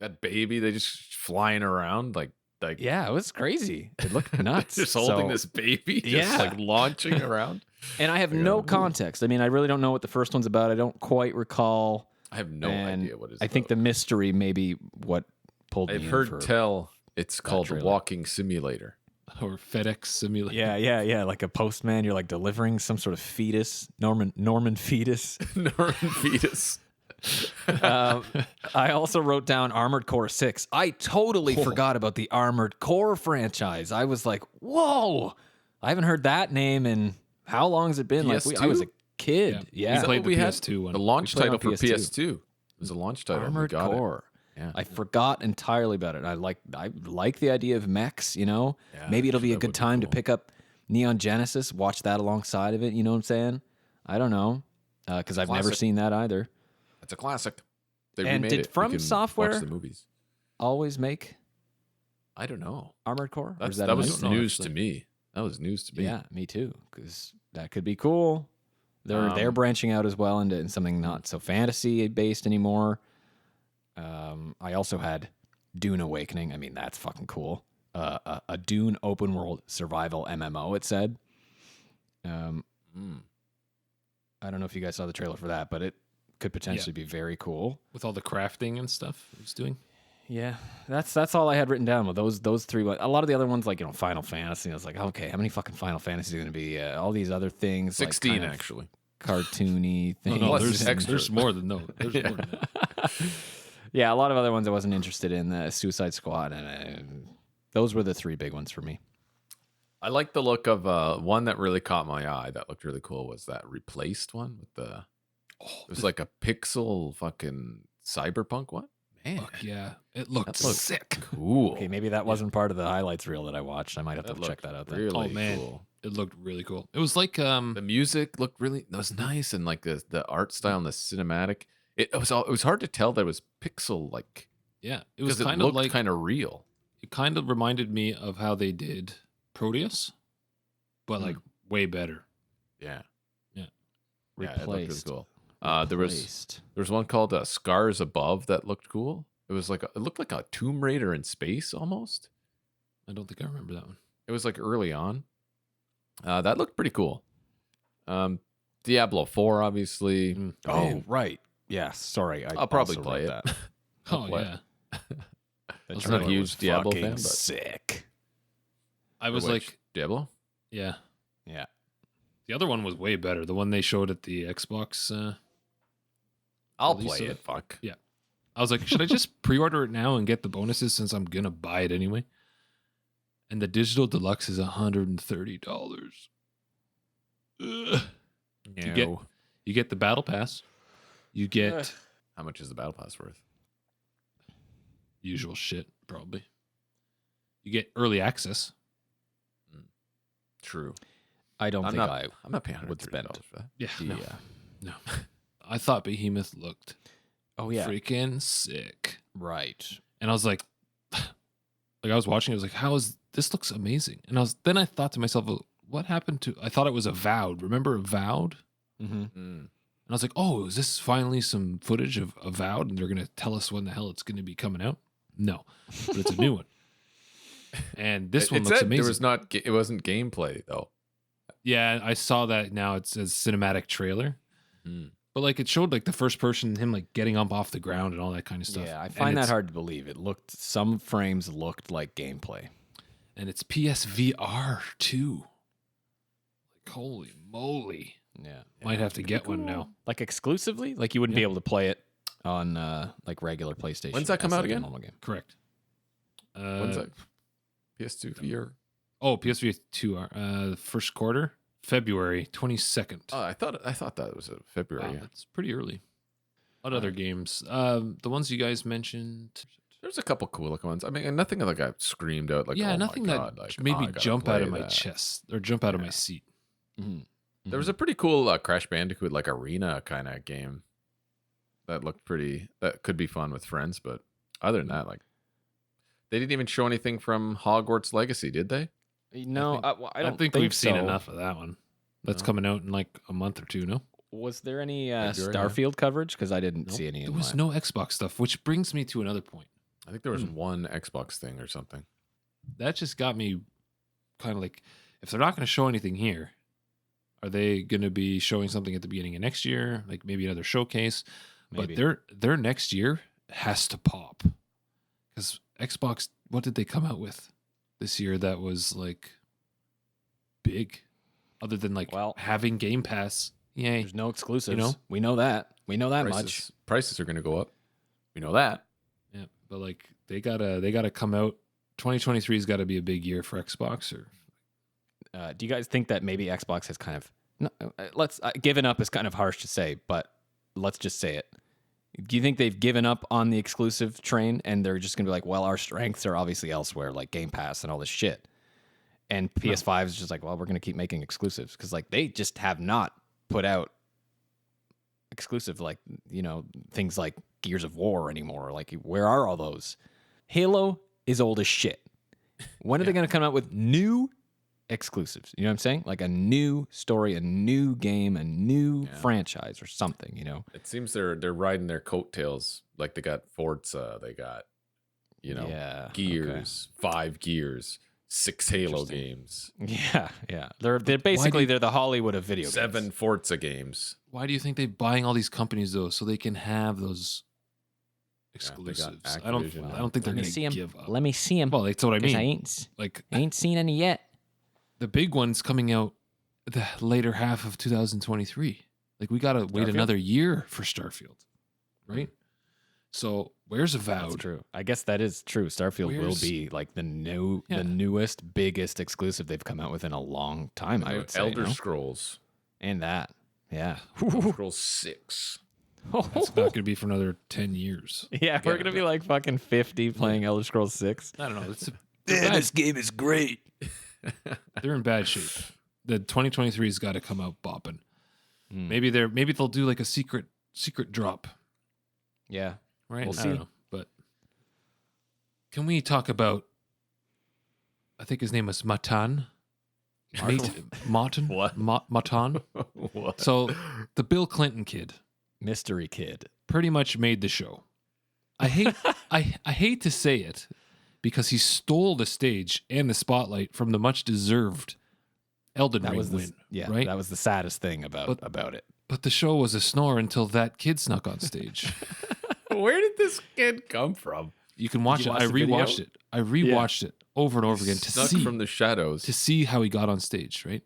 That baby, they just flying around like Yeah, it was crazy. It looked nuts. just holding So- this baby, just Yeah. like launching around. and I have no context. I mean, I really don't know what the first one's about. I don't quite recall. I have no And idea what it's I think the mystery maybe what pulled me I've in heard for- tell it's called trailer. Walking Simulator. Or FedEx Simulator. Yeah, like a postman. You're like delivering some sort of fetus, Norman fetus. Norman Fetus. I also wrote down Armored Core 6. I totally forgot about the Armored Core franchise. I was like, whoa, I haven't heard that name in how long has it been? Like I was a kid. Yeah. Yeah. We played What we the had? PS2 one. The launch We played title on for PS2. PS2. It was a launch title. We Armored got it. Core. Yeah. I forgot entirely about it. I like the idea of mechs, Yeah, Maybe it'll be a that good would be time to cool. pick up Neon Genesis, watch that alongside of it, you know what I'm saying? I don't know. Because I've never Classic. seen that either. It's a classic. They And remade did it. You From can Software- watch the movies. Always make I don't know. Armored Core? Or That's, is that a was new- news to me. That was news to me. Yeah, me too. Because that could be cool. They're branching out as well into something not so fantasy based anymore. I also had Dune Awakening. I mean, that's fucking cool. A Dune open world survival MMO. It said. I don't know if you guys saw the trailer for that, but it could potentially be very cool. With all the crafting and stuff he's doing. Yeah, that's all I had written down with those three. A lot of the other ones, like Final Fantasy, I was like, okay, how many fucking Final Fantasies are going to be? All these other things, 16 like kind of actually. cartoony things. No, Plus there's, extra. there's more than no. There's more than that. Yeah, a lot of other ones I wasn't interested in. Suicide Squad, and those were the three big ones for me. I like the look of one that really caught my eye. That looked really cool. Was that Replaced one with the? It was like a pixel fucking cyberpunk one. Man, Fuck yeah. It looked That looked sick. cool. Okay, maybe that wasn't part of the highlights reel that I watched. I might have to check looked that out then. Really Oh, man. cool. It looked really cool. It was like The music looked really. That was nice, and like the art style and the cinematic. It was hard to tell that it was pixel like yeah, it was because it kind of looked like kind of real. it kind of reminded me of how they did Proteus, but like way better. Yeah, Yeah. yeah, it looked really Replaced. cool. There was one called Scars Above that looked cool. It was like it looked like a Tomb Raider in space almost. I don't think I remember that one. It was like early on. That looked pretty cool. Diablo 4, obviously. Oh, right. Yeah, sorry. I'll probably also play wrote it. that. Oh play yeah. That I'm not a trailer huge was Diablo fucking fan, but- sick. I was Which, like, Diablo. yeah. Yeah. The other one was way better. The one they showed at the Xbox I'll At least play so- it. Fuck. Yeah. I was like, should I just pre-order it now and get the bonuses since I'm gonna buy it anyway? And the digital deluxe is $130. Ugh. No. You get the battle pass. You get How much is the battle pass worth? usual shit, probably. You get early access. True. I don't think I I'm not paying would $130 spend. for that. Yeah. the, No. I thought Behemoth looked oh yeah, freaking sick. right. And I was like I was watching, I was like, this looks amazing. And then I thought to myself, well, what happened to, I thought it was Avowed. Remember Avowed? Mm-hmm. And I was like, oh, is this finally some footage of Avowed and they're going to tell us when the hell it's going to be coming out? No, but it's a new one. And this one looks amazing. It wasn't gameplay though. Yeah, I saw that now. It says cinematic trailer. Mm. But like it showed like the first person, him like getting up off the ground and all that kind of stuff. Yeah, I And find that it's- hard to believe. Some frames looked like gameplay. And it's PSVR too. Like holy moly. Yeah. Might have to get one now. Like exclusively? Like you wouldn't be Yeah. able to play it on like regular PlayStation. When's that come as out like a again? normal game. Correct. When's that? PS2 VR? Oh, PSVR 2 the first quarter, February 22nd. Oh, I thought that was February. Wow, Yeah. that's pretty early. What other games? The ones you guys mentioned. There's a couple cool looking ones. I mean, nothing like I screamed out like, yeah, oh nothing my God, that like, made oh, me I gotta jump out of play my that. chest or jump out of my Yeah. seat. Mm-hmm. There was a pretty cool Crash Bandicoot like arena kind of game that looked pretty. That could be fun with friends, but other than that, like they didn't even show anything from Hogwarts Legacy, did they? No, I don't think think we've seen so. enough of that one. That's No. coming out in like a month or two. No, Was there any February, yeah. Starfield coverage? Because I didn't Nope. see any. There in was my- no Xbox stuff, which brings me to another point. I think there was one Xbox thing or something. That just got me kind of like, if they're not going to show anything here, are they going to be showing something at the beginning of next year, like maybe another showcase? Maybe. But their next year has to pop, because Xbox, what did they come out with this year that was like big, other than like Well, having Game Pass? Yay! There's no exclusives. know? We know that. We know that much. Prices are going to go up. We know that. Yeah, but like they gotta come out. 2023's got to be a big year for Xbox. Or Do you guys think that maybe Xbox has kind of given up is kind of harsh to say, but let's just say it. Do you think they've given up on the exclusive train and they're just gonna be like, well, our strengths are obviously elsewhere, like Game Pass and all this shit, and PS5 is just like, well, we're gonna keep making exclusives because like they just have not put out exclusive things like Gears of War anymore. Like, where are all those? Halo is old as shit. When are they going to come out with new exclusives? You know what I'm saying? Like a new story, a new game, a new franchise or something, you know? It seems they're riding their coattails. Like they got Forza, they got, Gears, 5 Gears, 6 Halo games, Yeah, yeah. They're basically they're the Hollywood of video games. 7 Forza games. why do you think they're buying all these companies though, so they can have those they got exclusives? I Activision. don't think they're Let me going see to 'em. give up. Let me see them. Well, that's what I mean. I Like ain't seen any yet. the big one's coming out the later half of 2023. Like we got to wait Starfield? another year for Starfield, right? So where's That's Avowed? true. I guess that is true. Starfield will Where's- be like the Yeah. newest, biggest exclusive they've come out with in a long time. I would say, Elder no? Scrolls. and that, yeah, Elder Scrolls 6. It's not going to be for another 10 years. yeah. We're gonna be like fucking 50 playing Elder Scrolls 6. I don't know. It's This game is great. they're in bad shape. The 2023's got to come out bopping. Hmm. Maybe they'll do like a secret drop, Yeah, right? We'll I don't see. know. But can we talk about? I think his name was Matan. Martin. What? Matan. What? So the Bill Clinton kid Mystery Kid. pretty much made the show. I hate I hate to say it because he stole the stage and the spotlight from the much deserved Elden That Ring was win. That was the saddest thing about But- it. But the show was a snore until that kid snuck on stage. Where did this kid come from? You can watch you it. watch I the video? rewatched it. I rewatched it over and over again to Snuck see from the shadows. to see how he got on stage, right?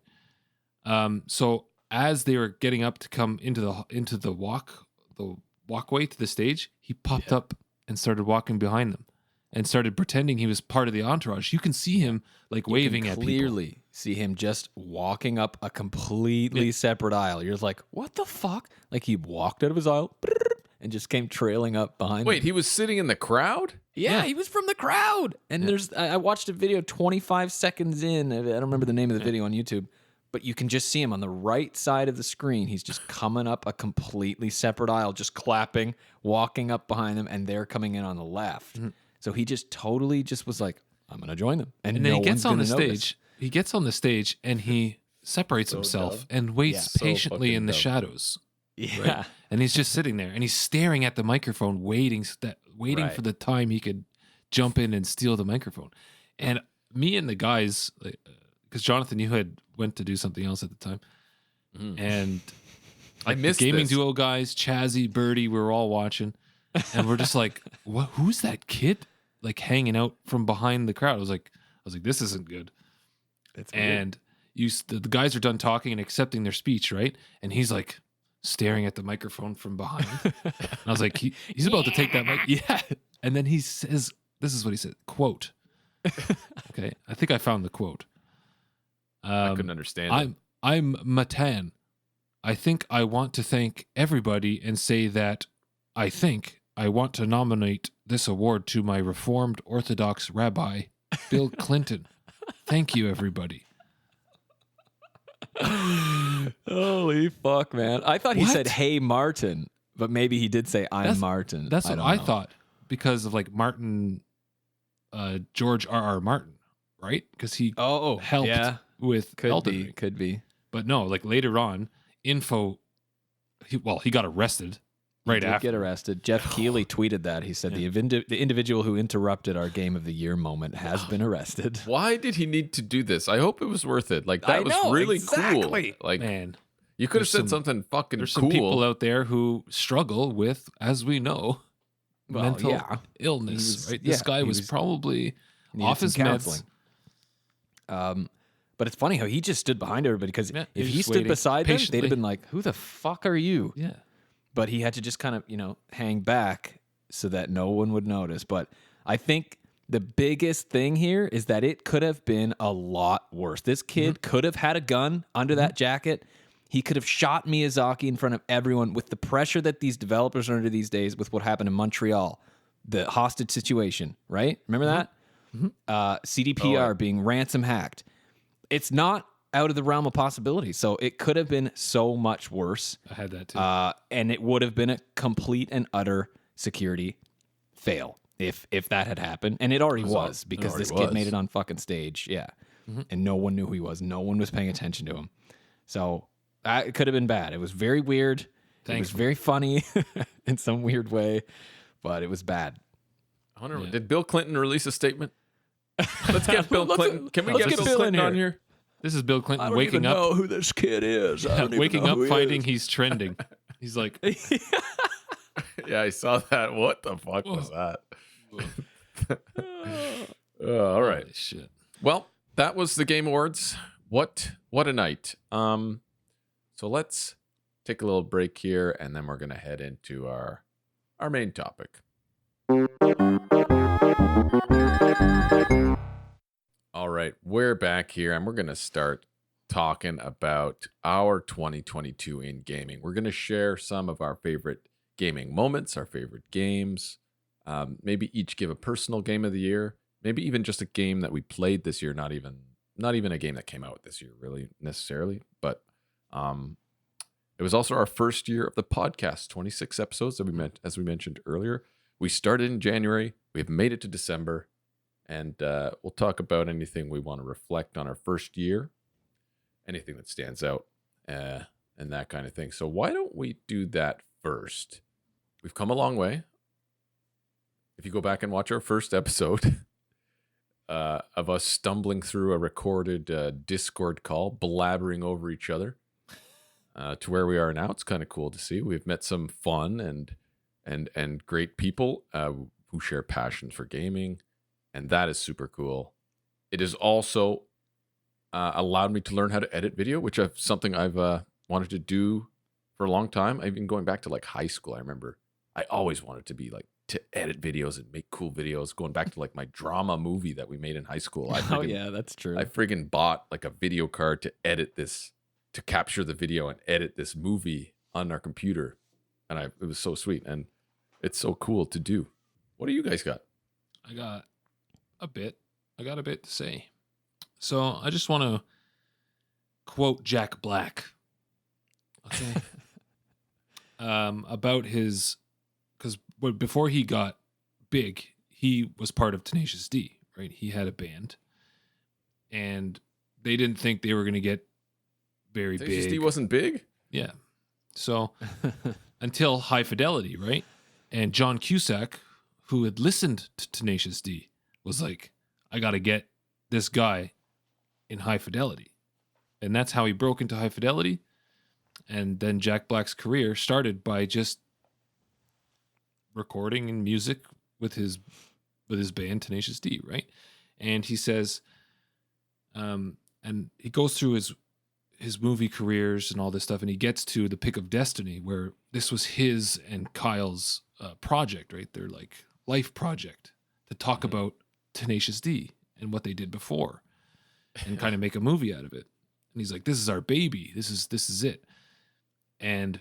So as they were getting up to come into the walkway to the stage, he popped up and started walking behind them and started pretending he was part of the entourage. You can see him like waving at people. Clearly see him just walking up a completely separate aisle. You're just like, what the fuck? Like he walked out of his aisle and just came trailing up behind Wait, him. he was sitting in the crowd? Yeah, he was from the crowd. And I watched a video 25 seconds in. I don't remember the name of the video on YouTube, but you can just see him on the right side of the screen. He's just coming up a completely separate aisle, just clapping, walking up behind them, and they're coming in on the left. So he just totally just was like, I'm going to join them. And then no he gets one's on the gonna notice. stage. He gets on the stage and he separates himself and waits So patiently fucking in the dumb. shadows. Yeah. Right? And he's just sitting there and he's staring at the microphone, waiting Right. for the time he could jump in and steal the microphone. And me and the guys, because Jonathan, you had went to do something else at the time, and I the missed gaming this. duo guys, Chazzy, Birdie, we were all watching, and we're just like, "What? Who's that kid? Like hanging out from behind the crowd?" I was like, "This isn't good." It's weird. And the guys are done talking and accepting their speech, right? And he's like staring at the microphone from behind. And I was like, he's about to take that mic. Yeah. And then he says, this is what he said, quote. Okay. I think I found the quote. I couldn't understand it. I'm Matan. I think I want to thank everybody and say that I think I want to nominate this award to my Reformed Orthodox Rabbi, Bill Clinton. Thank you, everybody. Holy fuck, man. I thought he What? said, hey, Martin, but maybe he did say, I'm Martin. That's what don't I know. thought because of like Martin, George R.R. Martin, right? Because he helped yeah. with Could Elden be. Ring. Could be. But no, like later on, he got arrested right Did after. get arrested. Jeff Keighley tweeted that. He said the individual who interrupted our Game of the Year moment has been arrested. Why did he need to do this? I hope it was worth it. Like that I was know, really exactly. cool. Like Man, you could have there's said some- something fucking there's cool. some people out there who struggle with, as we know, Well, mental yeah. illness. He was- Right? This yeah, guy he was was- probably Needed off some his counseling. meds. But it's funny how he just stood behind everybody because Yeah, if he was he just stood waiting beside them, they'd patiently. have been like, who the fuck are you? Yeah. But he had to just kind of, hang back so that no one would notice. But I think the biggest thing here is that it could have been a lot worse. This kid could have had a gun under that jacket. He could have shot Miyazaki in front of everyone with the pressure that these developers are under these days with what happened in Montreal, the hostage situation, right? Remember that? CDPR being ransom hacked. It's not out of the realm of possibility. So it could have been so much worse. I had that too. And it would have been a complete and utter security fail if that had happened. And it already was because this kid made it on fucking stage. Yeah. And no one knew who he was. No one was paying attention to him. So it could have been bad. It was very weird. It was very funny in some weird way, but it was bad. I wonder, did Bill Clinton release a statement? Let's get Bill Clinton. Can we let's get get Bill Bill in Clinton on here. here? This is Bill Clinton waking up. who this kid is. Waking up, finding he's trending. He's like, Yeah, I saw that. What the fuck was that? All right. holy shit. Well, that was the Game Awards. What a night. So let's take a little break here, and then we're gonna head into our main topic. All right, we're back here, and we're gonna start talking about our 2022 in gaming. We're gonna share some of our favorite gaming moments, our favorite games. Maybe each give a personal game of the year. Maybe even just a game that we played this year. Not even a game that came out this year, really necessarily. But it was also our first year of the podcast. 26 episodes that as we mentioned earlier. We started in January. We have made it to December, and we'll talk about anything we want to reflect on our first year, anything that stands out, and that kind of thing. So why don't we do that first? We've come a long way. If you go back and watch our first episode of us stumbling through a recorded Discord call, blabbering over each other, to where we are now, it's kind of cool to see. We've met some fun and great people who share passions for gaming, and that is super cool. It has also allowed me to learn how to edit video, which is something I've wanted to do for a long time. I've been going back to like high school. I remember I always wanted to be like to edit videos and make cool videos. Going back to like my drama movie that we made in high school. Oh yeah, that's true. I friggin' bought like a video card to edit this, to capture the video and edit this movie on our computer, and it was so sweet, and it's so cool to do. What do you guys got? I got a bit to say. So I just want to quote Jack Black. Okay. About his, because before he got big, he was part of Tenacious D, right? He had a band, and they didn't think they were going to get very Tenacious big. D wasn't big? Yeah. So until High Fidelity, right? And John Cusack, who had listened to Tenacious D, was like, I got to get this guy in High Fidelity. And that's how he broke into High Fidelity. And then Jack Black's career started by just recording and music with his band Tenacious D, right? And he says, and he goes through his movie careers and all this stuff, and he gets to The Pick of Destiny, where this was his and Kyle's project, right? Their like life project to talk about Tenacious D and what they did before, and kind of make a movie out of it. And he's like, "This is our baby. This is it." And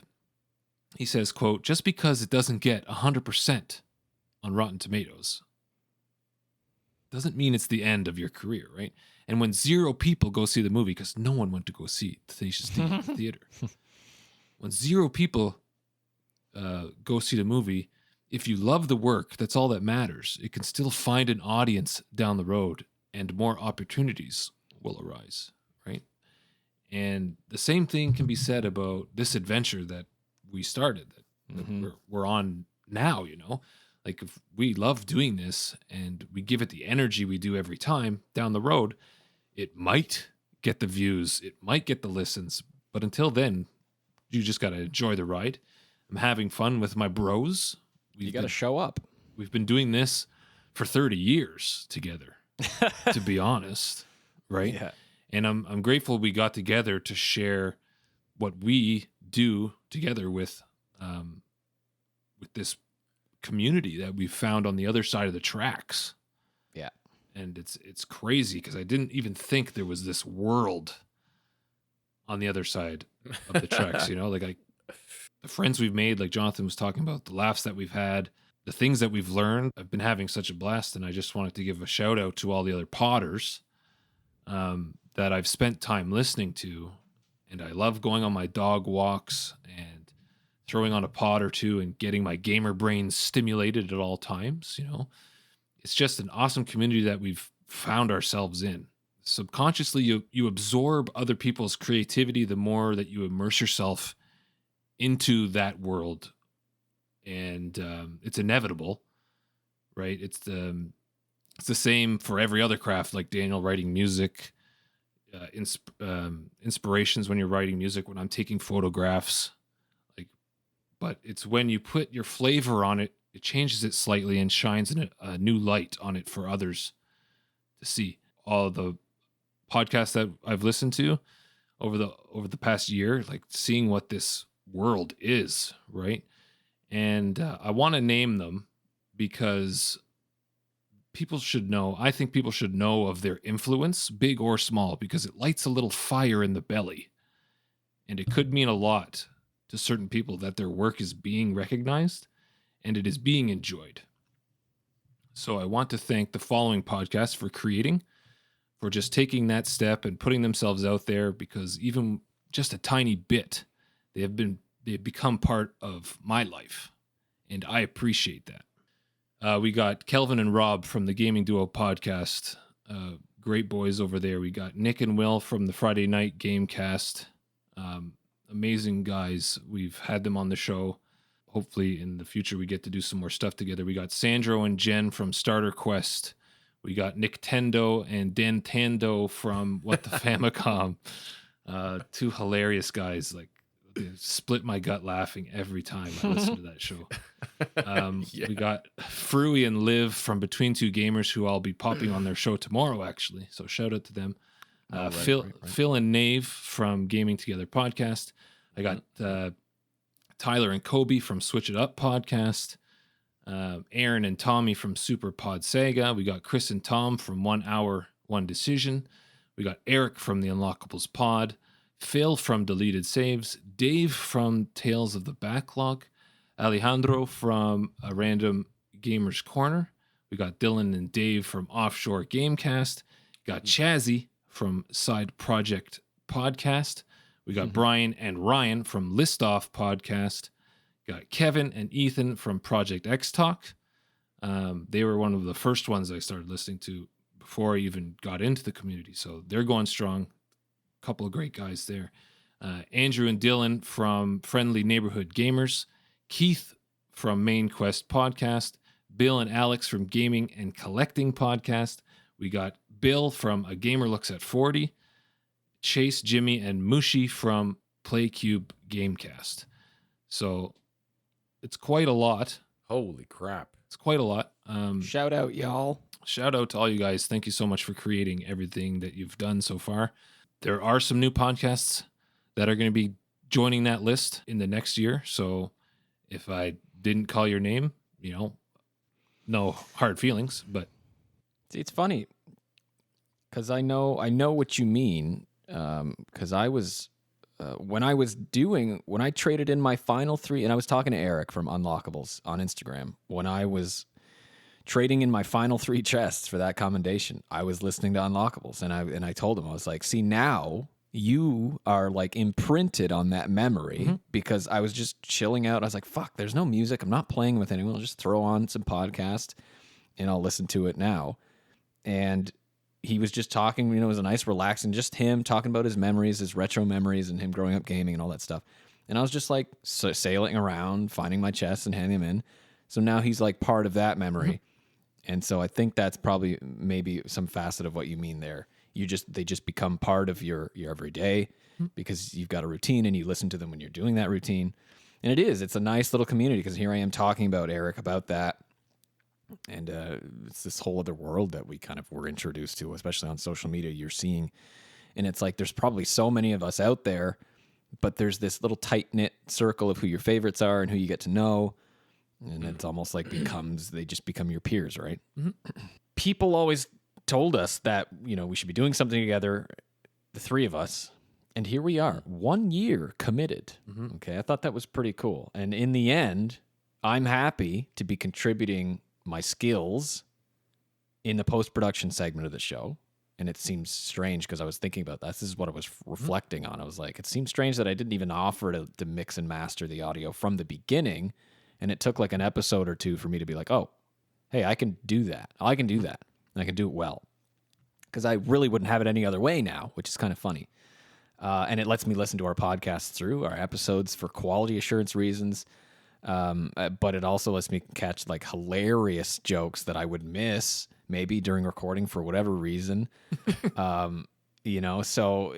he says, "Quote: Just because it doesn't get 100% on Rotten Tomatoes doesn't mean it's the end of your career, right?" And when 0 people go see the movie, because no one went to go see Tenacious D at the theater, when 0 people go see the movie, if you love the work, that's all that matters. It can still find an audience down the road, and more opportunities will arise, right? And the same thing can be said about this adventure that we started, that we're on now, you know? Like, if we love doing this and we give it the energy we do every time, down the road, it might get the views, it might get the listens, but until then, you just got to enjoy the ride. I'm having fun with my bros. You got to show up. We've been doing this for 30 years together, to be honest, right? Yeah. And I'm grateful we got together to share what we do together with this community that we found on the other side of the tracks. Yeah. And it's crazy because I didn't even think there was this world on the other side of the tracks, you know, like the friends we've made, like Jonathan was talking about, the laughs that we've had, the things that we've learned. I've been having such a blast, and I just wanted to give a shout out to all the other potters that I've spent time listening to. And I love going on my dog walks and throwing on a pod or two and getting my gamer brain stimulated at all times, you know. It's just an awesome community that we've found ourselves in. Subconsciously, you absorb other people's creativity the more that you immerse yourself into that world. And it's inevitable, right? It's the same for every other craft, like Daniel writing music, inspirations when you're writing music, when I'm taking photographs, but it's when you put your flavor on it, it changes it slightly and shines a new light on it for others to see. All the podcasts that I've listened to over the past year, like seeing what this world is, right? And I want to name them because people should know. I think people should know of their influence, big or small, because it lights a little fire in the belly, and it could mean a lot to certain people that their work is being recognized and it is being enjoyed. So I want to thank the following podcasts for just taking that step and putting themselves out there, because even just a tiny bit, they've become part of my life, and I appreciate that. We got Kelvin and Rob from the Gaming Duo podcast, great boys over there. We got Nick and Will from the Friday Night Gamecast, amazing guys. We've had them on the show. Hopefully in the future we get to do some more stuff together. We got Sandro and Jen from Starter Quest. We got Nick Tendo and Dan Tando from What the Famicom. 2 hilarious guys. Like, they split my gut laughing every time I listen to that show. Yeah. We got Fruey and Liv from Between Two Gamers, who I'll be popping on their show tomorrow, actually. So shout out to them. Phil and Nave from Gaming Together podcast. I got Tyler and Kobe from Switch It Up podcast. Aaron and Tommy from Super Pod Saga. We got Chris and Tom from 1 Hour, 1 Decision. We got Eric from the Unlockables Pod. Phil from Deleted Saves. Dave from Tales of the Backlog. Alejandro from A Random Gamer's Corner. We got Dylan and Dave from Offshore Gamecast. Got Chazzy from Side Project Podcast. We got Brian and Ryan from List Off Podcast. Got Kevin and Ethan from Project X Talk. They were one of the first ones I started listening to before I even got into the community. So they're going strong. A couple of great guys there. Andrew and Dylan from Friendly Neighborhood Gamers. Keith from Main Quest Podcast. Bill and Alex from Gaming and Collecting Podcast. We got Bill from A Gamer Looks at 40. Chase, Jimmy, and Mushi from PlayCube Gamecast. So it's quite a lot. Holy crap. It's quite a lot. Shout out, y'all. Shout out to all you guys. Thank you so much for creating everything that you've done so far. There are some new podcasts that are going to be joining that list in the next year. So if I didn't call your name, no hard feelings, but See, it's funny because I know what you mean. Because I was when I traded in my final 3, and I was talking to Eric from Unlockables on Instagram when I was trading in my final 3 chests for that commendation. I was listening to Unlockables, and I told him, I was like, see, now you are like imprinted on that memory because I was just chilling out. I was like, fuck, there's no music. I'm not playing with anyone. I'll just throw on some podcast and I'll listen to it now. And he was just talking, it was a nice, relaxing, just him talking about his memories, his retro memories, and him growing up gaming and all that stuff. And I was just like sailing around, finding my chests and handing them in. So now he's like part of that memory. And so I think that's probably maybe some facet of what you mean there. They just become part of your everyday because you've got a routine and you listen to them when you're doing that routine. And it's a nice little community because here I am talking about Eric about that. And it's this whole other world that we kind of were introduced to, especially on social media. You're seeing, and it's like there's probably so many of us out there, but there's this little tight-knit circle of who your favorites are and who you get to know. And it's almost like they just become your peers, right? People always told us that, we should be doing something together, the 3 of us. And here we are, 1 year committed. Okay, I thought that was pretty cool. And in the end, I'm happy to be contributing my skills in the post-production segment of the show. And it seems strange because I was thinking about that. This is what I was reflecting on. I was like, it seems strange that I didn't even offer to mix and master the audio from the beginning. And it took like an episode or 2 for me to be like, oh, hey, I can do that. I can do that. And I can do it well. Because I really wouldn't have it any other way now, which is kind of funny. And it lets me listen to our podcasts through our episodes for quality assurance reasons. But it also lets me catch like hilarious jokes that I would miss maybe during recording for whatever reason. So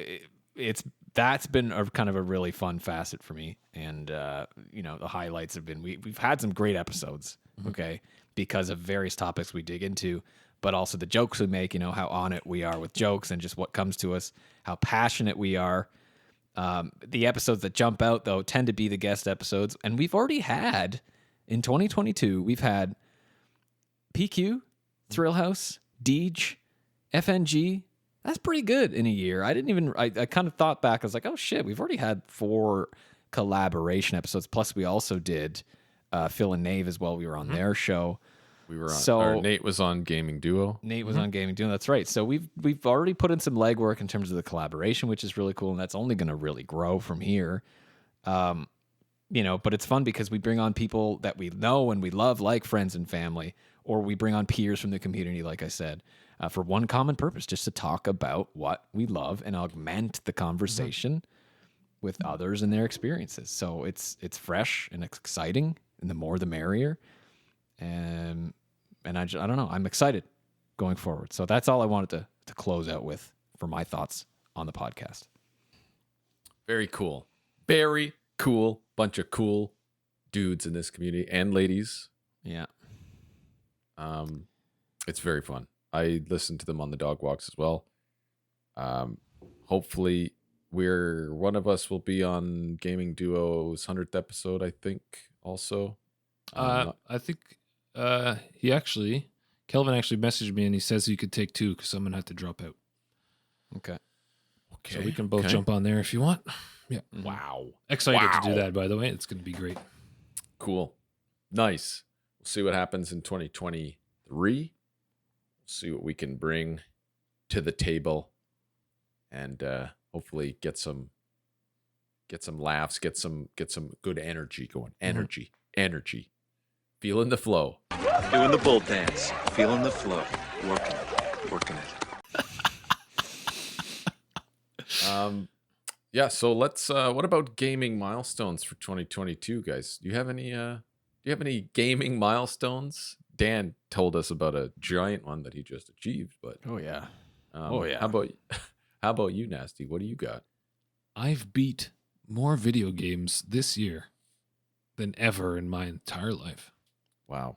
that's been a kind of a really fun facet for me. And, the highlights have been, we've had some great episodes, okay, because of various topics we dig into, but also the jokes we make, how on it we are with jokes and just what comes to us, how passionate we are. The episodes that jump out, though, tend to be the guest episodes. And we've already had, in 2022, we've had PQ, Thrill House, Deej, FNG. That's pretty good in a year. I kind of thought back. I was like, oh, shit, we've already had 4 collaboration episodes. Plus, we also did Phil and Nave as well. We were on their show. We were on, Nate was on Gaming Duo. Nate was on Gaming Duo. That's right. So we've already put in some legwork in terms of the collaboration, which is really cool, and that's only going to really grow from here. But it's fun because we bring on people that we know and we love, like friends and family, or we bring on peers from the community, like I said, for one common purpose, just to talk about what we love and augment the conversation with others and their experiences. So it's fresh and it's exciting, and the more the merrier. And I don't know. I'm excited going forward. So that's all I wanted to close out with for my thoughts on the podcast. Very cool. Very cool. Bunch of cool dudes in this community and ladies. Yeah. It's very fun. I listen to them on the dog walks as well. Hopefully one of us will be on Gaming Duo's 100th episode, I think. Also, I think Kelvin actually messaged me and he says he could take 2 because someone had to drop out. Okay. So we can both jump on there if you want. Yeah. Wow. Excited to do that, by the way. It's going to be great. Cool. Nice. We'll see what happens in 2023. We'll see what we can bring to the table, and hopefully get some laughs, get some good energy going. Energy. Feeling the flow. Doing the bull dance, feeling the flow, working it. Yeah, so let's what about gaming milestones for 2022, guys? Do you have any gaming milestones? Dan told us about a giant one that he just achieved, but Oh yeah. how about you, Nasty? What do you got? I've beat more video games this year than ever in my entire life. Wow.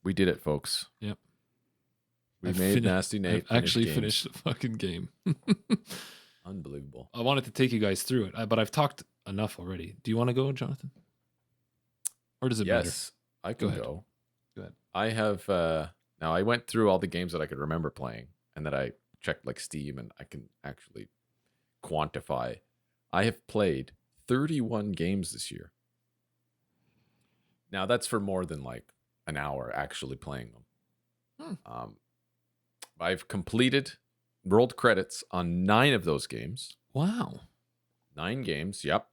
We did it, folks. Yep. We made Nasty Nate I've actually games. finished the fucking game. Unbelievable. I wanted to take you guys through it, but I've talked enough already. Do you want to go, Jonathan? Or does it matter? Yes, I can ahead. go. Go ahead. I have now I went through all the games that I could remember playing and that I checked like Steam, and I can actually quantify. I have played 31 games this year. Now that's for more than like an hour actually playing them. I've completed rolled credits on 9 of those games. Wow. 9 games, yep.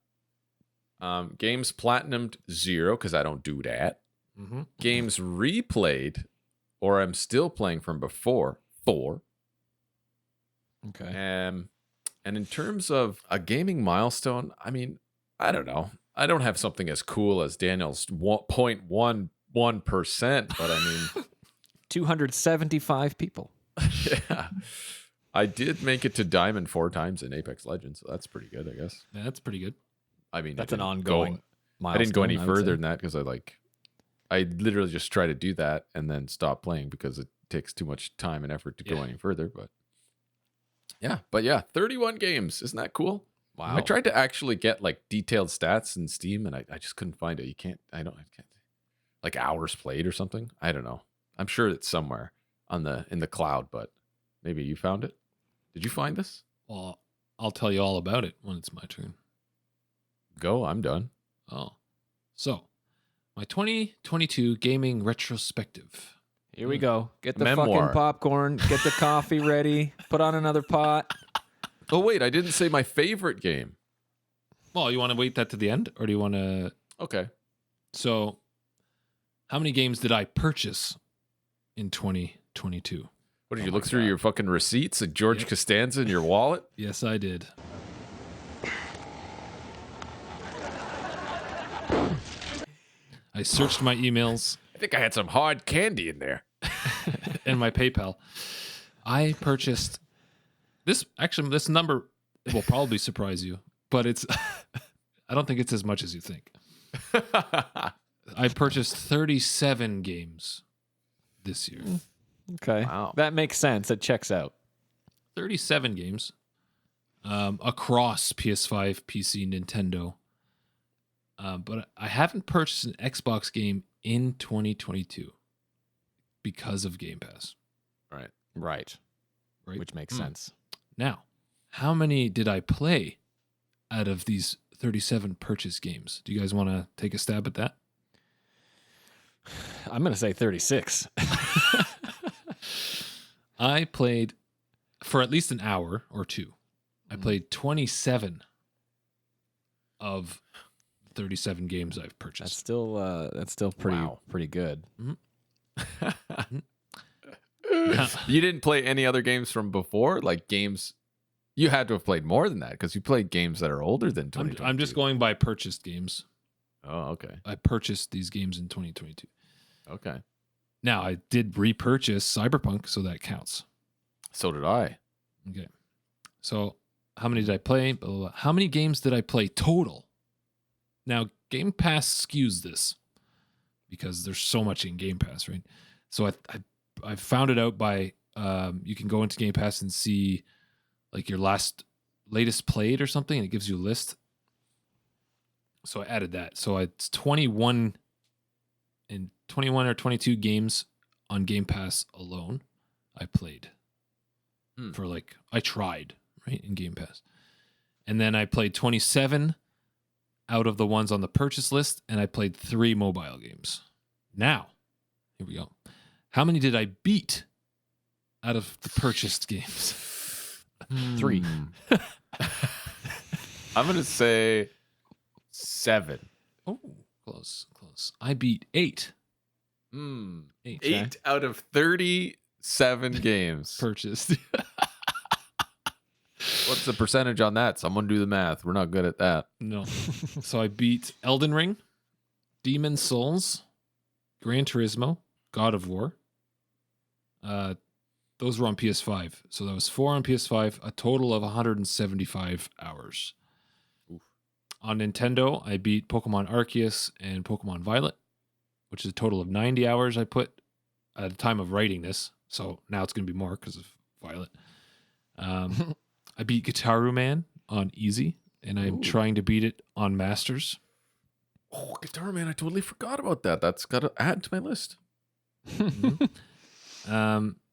Games platinumed 0 because I don't do that. Mm-hmm. Games replayed, or I'm still playing from before, 4. Okay. And in terms of a gaming milestone, I mean, I don't know. I don't have something as cool as Daniel's 0.11%, but I mean, 275 people. yeah. I did make it to Diamond 4 times in Apex Legends, so that's pretty good, I guess. Yeah, that's pretty good. I mean, That's an ongoing milestone. I didn't go any would further say. than that because I literally just try to do that and then stop playing because it takes too much time and effort to go any further. But yeah, 31 games. Isn't that cool? Wow. I tried to actually get like detailed stats in Steam and I just couldn't find it. I can't like hours played or something. I don't know. I'm sure it's somewhere in the cloud, but maybe you found it. Did you find this? Well, I'll tell you all about it when it's my turn. Go. I'm done. Oh. So, my 2022 gaming retrospective. Here we go. Get the Memoir. fucking popcorn. Get the coffee ready. Put on another pot. Oh, wait. I didn't say my favorite game. Well, you want to wait that to the end, or do you want to? Okay. So, how many games did I purchase in 2022? What did you look through your fucking receipts and George Yep. Costanza in your wallet? Yes, I did. I searched my emails I think I had some hard candy in there. and my PayPal. I purchased this. Actually, this number will probably surprise you, but it's. I don't think it's as much as you think. I purchased 37 games this year. Okay. Wow. That makes sense. It checks out. 37 games across PS5, PC, Nintendo. But I haven't purchased an Xbox game in 2022 because of Game Pass. Right. Right. Right. Which makes sense. Now, how many did I play out of these 37 purchase games? Do you guys want to take a stab at that? I'm going to say 36. I played for at least an hour or two. I played 27 of 37 games I've purchased. That's still pretty Wow. pretty good. You didn't play any other games from before? Like games you had to have played more than that because you played games that are older than 2022. I'm just going by purchased games. Oh, okay. I purchased these games in 2022. Okay. Now, I did repurchase Cyberpunk, so that counts. So did I. Okay. So, how many did I play? Blah, blah, blah. How many games did I play total? Now, Game Pass skews this because there's so much in Game Pass, right? So, I found it out by you can go into Game Pass and see like your last latest played or something, and it gives you a list. So I added that. So it's 21 or 22 games on Game Pass alone I played. I tried, right, in Game Pass. And then I played 27 out of the ones on the purchase list, and I played 3 mobile games. Now, here we go. How many did I beat out of the purchased games? 3. I'm going to say 7. Oh, close. I beat 8. 8 out of 37 games. Purchased. What's the percentage on that? Someone do the math. We're not good at that. No. So I beat Elden Ring, Demon Souls, Gran Turismo, God of War. Those were on PS5. So that was 4 on PS5, a total of 175 hours. Oof. On Nintendo, I beat Pokemon Arceus and Pokemon Violet, which is a total of 90 hours I put at the time of writing this. So now it's going to be more because of Violet. I beat Guitar Man on Easy, and I'm trying to beat it on Masters. Oh, Guitar Man, I totally forgot about that. That's got to add to my list.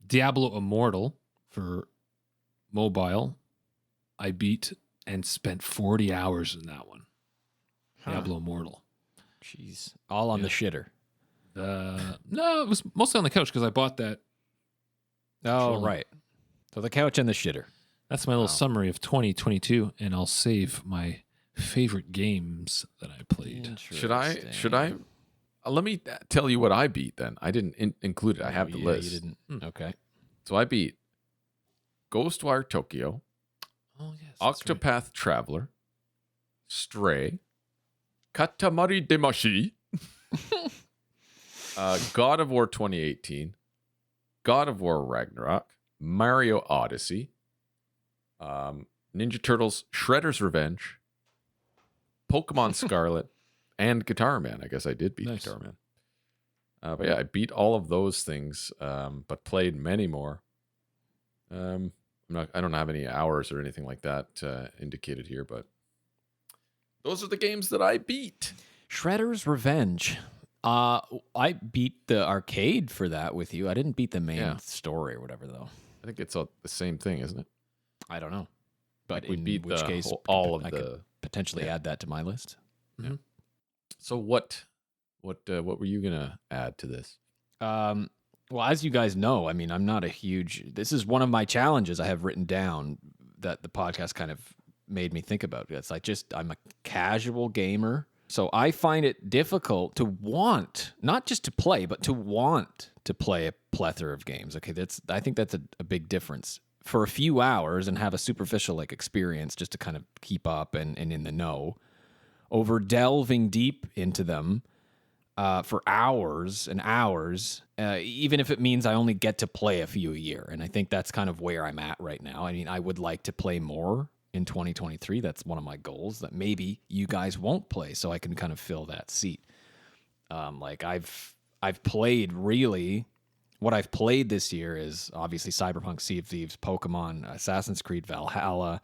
Diablo Immortal for mobile, I beat and spent 40 hours in that one. Diablo Immortal. Jeez. All on the shitter. No, it was mostly on the couch because I bought that. Oh, Controller. right. So the couch and the shitter. That's my little summary of 2022, and I'll save my favorite games that I played. Should I? Let me tell you what I beat then. I didn't include it. I have the list. You didn't. Okay. So I beat Ghostwire Tokyo, Oh, yes. Octopath Traveler, Stray, Katamari Damacy, God of War 2018, God of War Ragnarok, Mario Odyssey, Ninja Turtles Shredder's Revenge, Pokemon Scarlet, and Guitar Man. I guess I did beat Nice. Guitar Man. But yeah, I beat all of those things, but played many more. I don't have any hours or anything like that indicated here, but those are the games that I beat. Shredder's Revenge. I beat the arcade for that with you. I didn't beat the main story or whatever, though. I think it's the same thing, isn't it? I don't know. But we in beat which the case, all of I could potentially add that to my list. So what were you gonna add to this? Well, as you guys know, I mean, I'm not a huge. This is one of my challenges I have written down that the podcast kind of made me think about. It's like I'm a casual gamer, so I find it difficult to want, not just to play, but to want to play a plethora of games. Okay, I think that's a big difference. For a few hours and have a superficial experience just to kind of keep up and in the know, over delving deep into them for hours and hours, even if it means I only get to play a few a year. And I think that's kind of where I'm at right now. I mean, I would like to play more in 2023. That's one of my goals, that maybe you guys won't play so I can kind of fill that seat. I've played really... What I've played this year is obviously Cyberpunk, Sea of Thieves, Pokemon, Assassin's Creed Valhalla,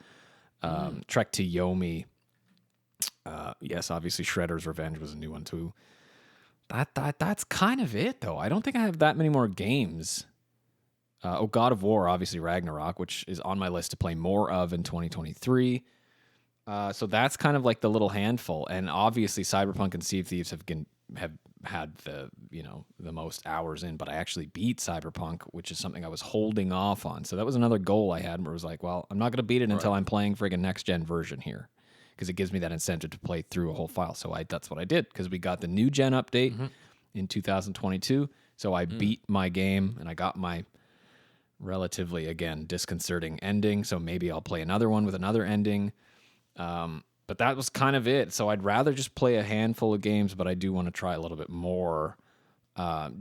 Trek to Yomi. Yes, obviously Shredder's Revenge was a new one too. That's kind of it, though. I don't think I have that many more games. God of War, obviously Ragnarok, which is on my list to play more of in 2023. So that's kind of like the little handful. And obviously Cyberpunk and Sea of Thieves have had the most hours in, but I actually beat Cyberpunk, which is something I was holding off on. So that was another goal I had, where it was like, well, I'm not going to beat it until I'm playing friggin' next gen version here, because it gives me that incentive to play through a whole file. So that's what I did, because we got the new gen update in 2022. So I beat my game and I got my relatively, again, disconcerting ending. So maybe I'll play another one with another ending. But that was kind of it. So I'd rather just play a handful of games, but I do want to try a little bit more,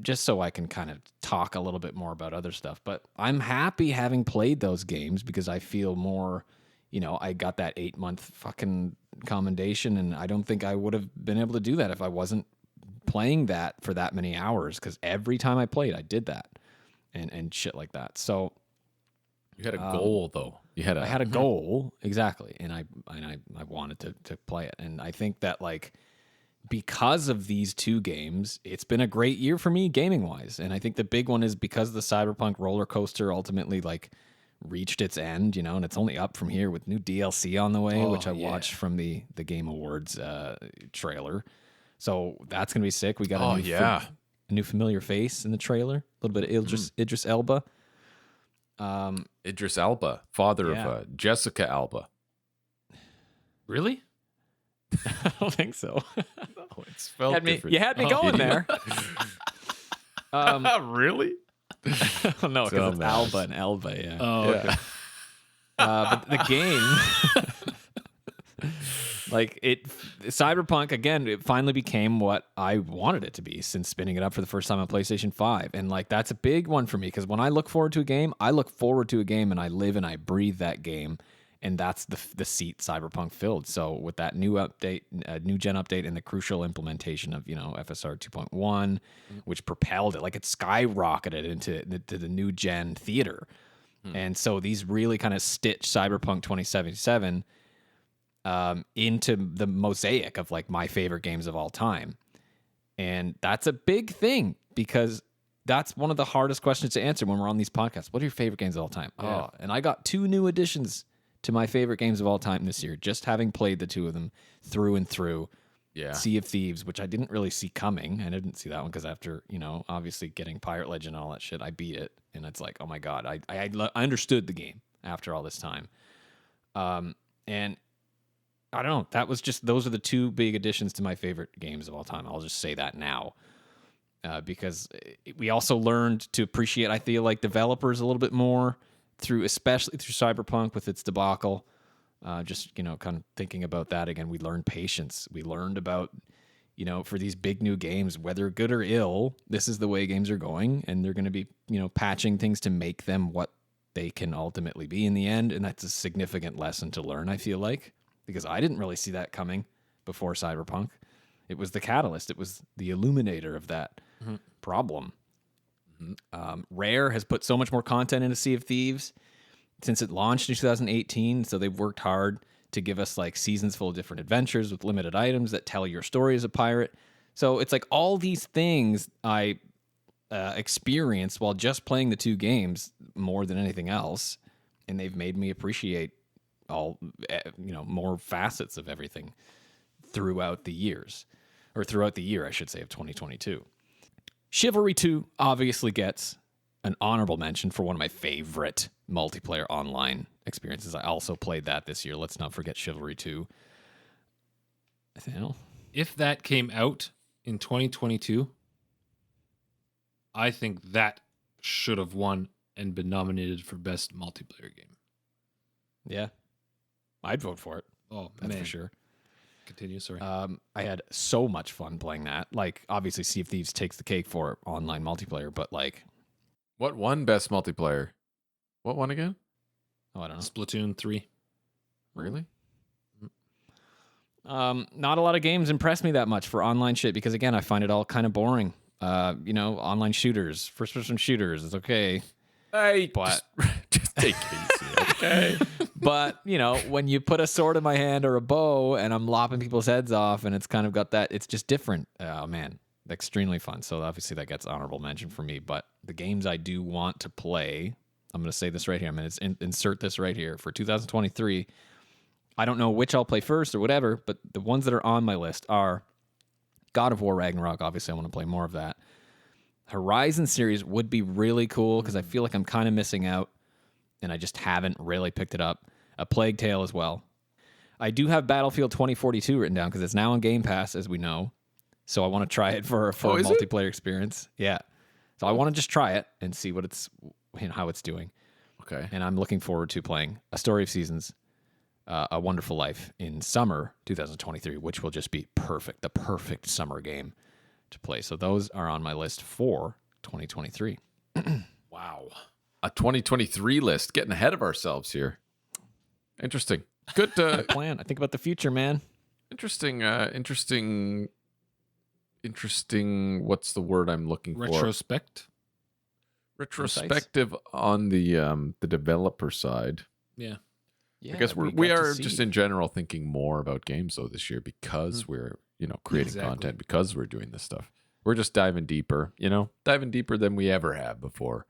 just so I can kind of talk a little bit more about other stuff. But I'm happy having played those games, because I feel more, I got that 8-month fucking commendation, and I don't think I would have been able to do that if I wasn't playing that for that many hours, because every time I played, I did that and shit like that. So You had a goal, though. You had I had a goal, exactly, and I wanted to play it, and I think that like because of these two games, it's been a great year for me gaming wise, and I think the big one is because the Cyberpunk roller coaster ultimately like reached its end, and it's only up from here with new DLC on the way, which I watched from the Game Awards trailer. So that's gonna be sick. We got a new familiar face in the trailer, a little bit of Idris Elba. Idris Elba, father of Jessica Alba. Really? I don't think so. No, it's spelled different. You had me going there. Really? No, because it's Alba and Elba. Yeah. Oh, okay. But the game, like Cyberpunk again, it finally became what I wanted it to be since spinning it up for the first time on PlayStation 5, and like that's a big one for me because when I look forward to a game, I look forward to a game, and I live and I breathe that game. And that's the seat Cyberpunk filled. So with that new update, new gen update, and the crucial implementation of FSR 2.1, which propelled it, like it skyrocketed into the new gen theater. And so these really kind of stitch Cyberpunk 2077 into the mosaic of like my favorite games of all time. And that's a big thing because that's one of the hardest questions to answer when we're on these podcasts. What are your favorite games of all time? Yeah. Oh, and I got 2 new additions to my favorite games of all time this year, just having played the 2 of them through and through. Yeah. Sea of Thieves, which I didn't really see coming. I didn't see that one because after, obviously getting Pirate Legend and all that shit, I beat it. And it's like, oh my God, I understood the game after all this time. And I don't know, those are the 2 big additions to my favorite games of all time. I'll just say that now. Because we also learned to appreciate, I feel like, developers a little bit more, especially through Cyberpunk with its debacle. Just kind of thinking about that again, we learned patience. We learned about, for these big new games, whether good or ill, this is the way games are going, and they're going to be, patching things to make them what they can ultimately be in the end. And that's a significant lesson to learn, I feel like, because I didn't really see that coming before Cyberpunk. It was the catalyst. It was the illuminator of that problem. Rare has put so much more content into Sea of Thieves since it launched in 2018. So they've worked hard to give us like seasons full of different adventures with limited items that tell your story as a pirate. So it's like all these things I experienced while just playing the 2 games more than anything else. And they've made me appreciate all, more facets of everything throughout the year, I should say, of 2022. Chivalry 2 obviously gets an honorable mention for one of my favorite multiplayer online experiences. I also played that this year. Let's not forget Chivalry 2. Nathaniel? If that came out in 2022, I think that should have won and been nominated for best multiplayer game. Yeah. I'd vote for it. Oh, That's man. for sure. Continue, sorry. I had so much fun playing that. Like, obviously, Sea of Thieves takes the cake for online multiplayer, but like, What won best multiplayer? What won again? oh, I don't know. Splatoon 3. Really? Not a lot of games impress me that much for online shit because, again, I find it all kind of boring. Online shooters, first-person shooters is okay. Hey, But just take it easy, okay? But, when you put a sword in my hand or a bow and I'm lopping people's heads off and it's kind of got that, it's just different. Oh, man, extremely fun. So obviously that gets honorable mention for me. But the games I do want to play, I'm going to say this right here. I'm going to insert this right here for 2023. I don't know which I'll play first or whatever, but the ones that are on my list are God of War Ragnarok. Obviously, I want to play more of that. Horizon series would be really cool because I feel like I'm kind of missing out and I just haven't really picked it up. A Plague Tale as well. I do have Battlefield 2042 written down because it's now on Game Pass, as we know. So I want to try it for a multiplayer experience. Yeah. So I want to just try it and see what it's, how it's doing. Okay. And I'm looking forward to playing A Story of Seasons, A Wonderful Life in summer 2023, which will just be perfect. The perfect summer game to play. So those are on my list for 2023. Wow. A 2023 list. Getting ahead of ourselves here. Interesting. Good Plan. I think about the future, man. interesting what's the word I'm looking for? Retrospective Retrospective on the developer side. Yeah. Yeah, I guess we got to are see. just in general thinking more about games though this year because we're creating Exactly. content, because we're doing this stuff. We're just diving deeper, diving deeper than we ever have before.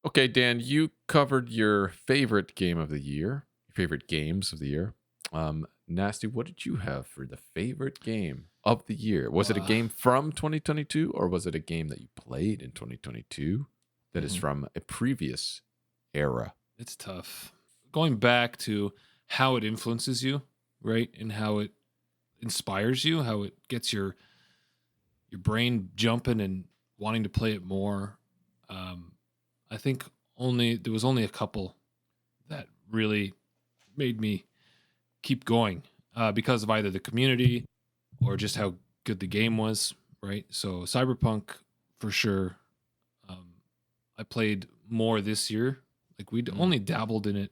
Okay, Dan, you covered your favorite game of the year, your favorite games of the year. Nasty, what did you have for the favorite game of the year? Was it a game from 2022 or was it a game that you played in 2022 that is from a previous era? It's tough. Going back to how it influences you, right? And how it inspires you, how it gets your brain jumping and wanting to play it more. I think there was only a couple that really made me keep going because of either the community or just how good the game was, right? So Cyberpunk, for sure. I played more this year. Like we'd only dabbled in it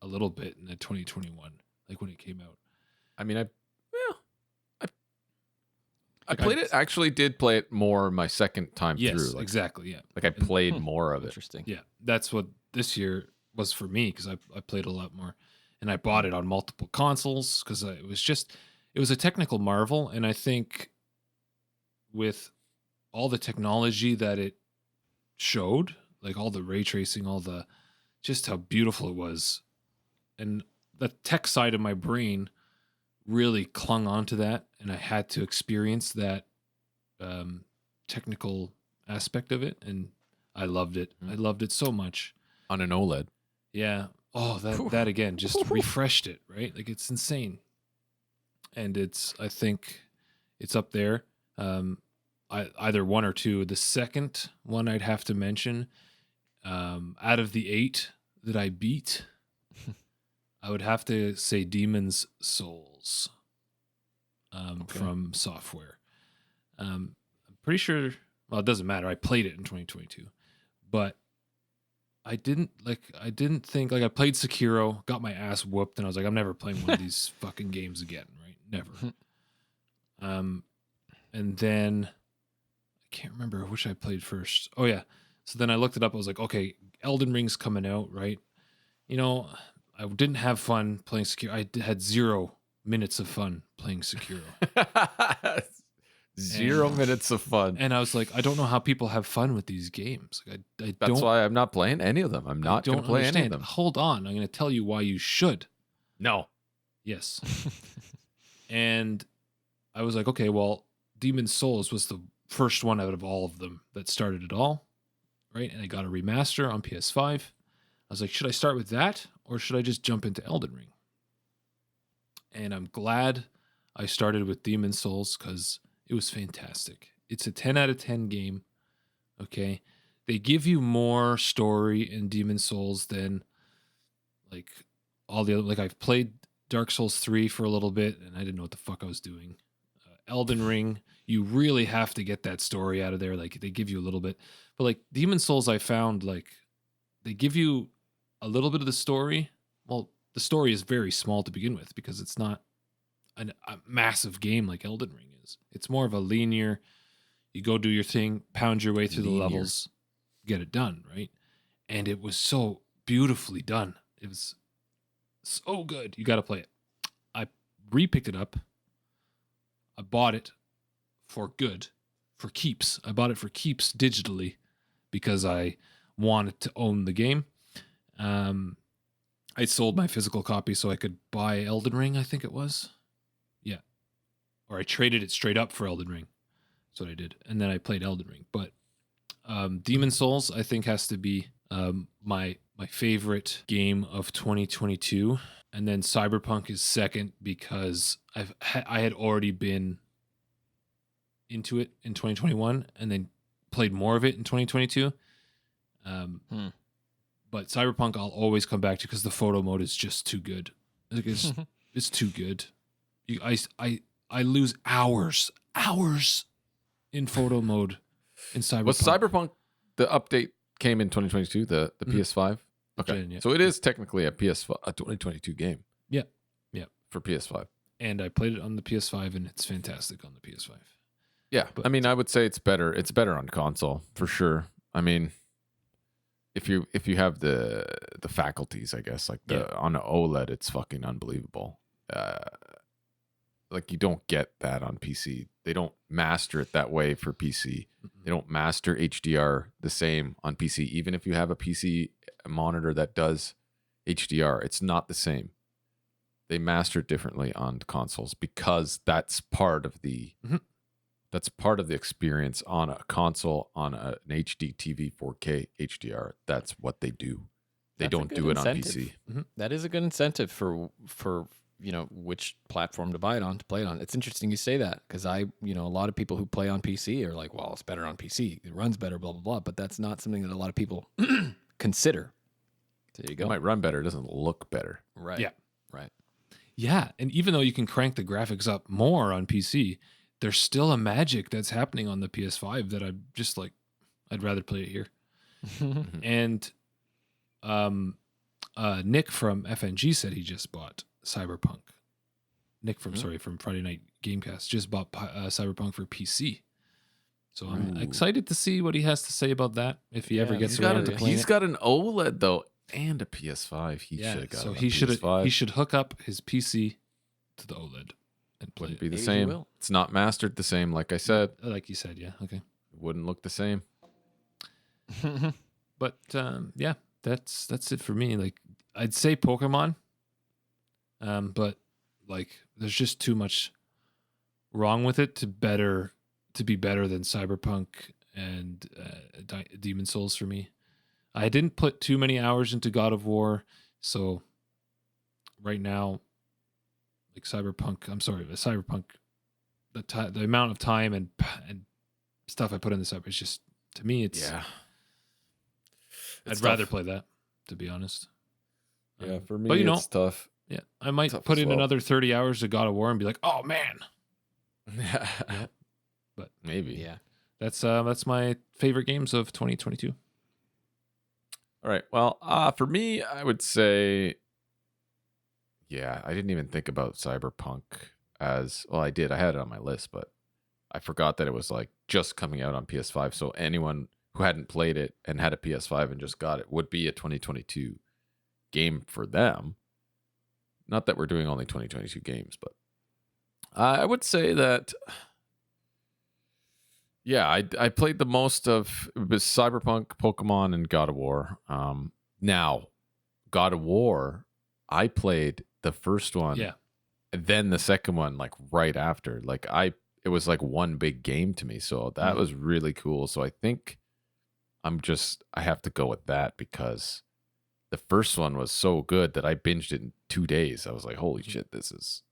a little bit in the 2021, like when it came out. I mean, I played it. Actually, did play it more my second time through. Like, exactly. Yeah. Like I played more of it. Interesting. Yeah. That's what this year was for me because I played a lot more. And I bought it on multiple consoles because it was a technical marvel. And I think with all the technology that it showed, like all the ray tracing, just how beautiful it was. And the tech side of my brain really clung onto that. And I had to experience that technical aspect of it. And I loved it. I loved it so much. On an OLED. Yeah. Oh, that again just refreshed it, right? Like it's insane. And I think it's up there. Either one or two. The second one I'd have to mention, out of the 8 that I beat, I would have to say Demon's Souls from Software. I'm pretty sure, well, it doesn't matter. I played it in 2022, but I didn't think, like I played Sekiro, got my ass whooped, and I was like, I'm never playing one of these fucking games again, right? Never. And then I can't remember which I played first. Oh yeah. So then I looked it up. I was like, okay, Elden Ring's coming out, right? I didn't have fun playing Sekiro. I had 0 minutes of fun playing Sekiro. 0 minutes of fun. And I was like, I don't know how people have fun with these games. Like, That's why I'm not playing any of them. I'm not going to play any of them. Hold on. I'm going to tell you why you should. No. Yes. And I was like, okay, well, Demon's Souls was the first one out of all of them that started it all, right? And I got a remaster on PS5. I was like, should I start with that or should I just jump into Elden Ring? And I'm glad I started with Demon's Souls because it was fantastic. It's a 10 out of 10 game, okay? They give you more story in Demon's Souls than like all the other, like I've played Dark Souls 3 for a little bit and I didn't know what the fuck I was doing. Elden Ring, you really have to get that story out of there. Like they give you a little bit, but like Demon's Souls, I found like they give you a little bit of the story. Well, the story is very small to begin with because it's not a massive game like Elden Ring is. It's more of a linear, you go do your thing, pound your way through the levels, get it done, right? And it was so beautifully done. It was so good. You got to play it. I re-picked it up. I bought it for keeps. I bought it for keeps digitally because I wanted to own the game. I sold my physical copy so I could buy Elden Ring, I think it was. Yeah. Or I traded it straight up for Elden Ring. That's what I did. And then I played Elden Ring. But Demon's Souls, I think, has to be my favorite game of 2022. And then Cyberpunk is second because I had already been into it in 2021 and then played more of it in 2022. But Cyberpunk I'll always come back to because the photo mode is just too good. Like it's too good. I lose hours in photo mode in Cyberpunk. Was Cyberpunk, the update came in 2022, the PS5? Okay. Yeah. So it is technically a 2022 game. Yeah. Yeah. For PS5. And I played it on the PS5 and it's fantastic on the PS5. Yeah. But I mean, I would say it's better. It's better on console for sure. I mean, if you have the faculties, I guess, like on an OLED, it's fucking unbelievable. Like you don't get that on PC. They don't master it that way for PC. They don't master HDR the same on PC. Even if you have a PC monitor that does HDR, it's not the same. They master it differently on consoles because that's part of the that's part of the experience on a console, on an HD TV 4K HDR. That's what they do. They That's a don't good do it incentive. on PC. That is a good incentive for which platform to buy it on, to play it on. It's interesting you say that because a lot of people who play on PC are like, well, it's better on PC. It runs better, blah, blah, blah. But that's not something that a lot of people consider. There you go. It might run better. It doesn't look better. Right. Yeah. Right. Yeah, and even though you can crank the graphics up more on PC, there's still a magic that's happening on the PS5 that I'm just like, I'd rather play it here. And Nick from FNG said he just bought Cyberpunk. Nick from Friday Night Gamecast just bought Cyberpunk for PC. So I'm excited to see what he has to say about that if he ever gets around to playing He's it. got an OLED though and a PS5. He should have got. So it on he PS5. should hook up his PC to the OLED and play Wouldn't it. be the Maybe he same. will. It's not mastered the same. Like I said, Like you said, yeah, okay. it wouldn't look the same. But yeah, that's it for me. Like I'd say Pokemon, but like there's just too much wrong with it to be better than Cyberpunk and Demon Souls for me. I didn't put too many hours into God of War, so right now, like Cyberpunk, the amount of time and stuff I put in this up is just, to me, it's Yeah. I'd It's rather tough. play that, to be honest. Yeah, for me, but it's tough. Yeah, I might Tough put as in well. another 30 hours to God of War and be like, oh man. But maybe. Yeah. that's my favorite games of 2022. All right. Well, for me, I would say, yeah, I didn't even think about Cyberpunk as well. I did. I had it on my list, but I forgot that it was like just coming out on PS5. So anyone who hadn't played it and had a PS5 and just got it would be a 2022 game for them. Not that we're doing only 2022 games, but I would say that, yeah, I played the most of it was Cyberpunk, Pokemon, and God of War. Now, God of War, I played the first one, Yeah. and then the second one like right after. Like it was like one big game to me, so that was really cool. So I think I have to go with that because the first one was so good that I binged it in 2 days. I was like, holy shit, this is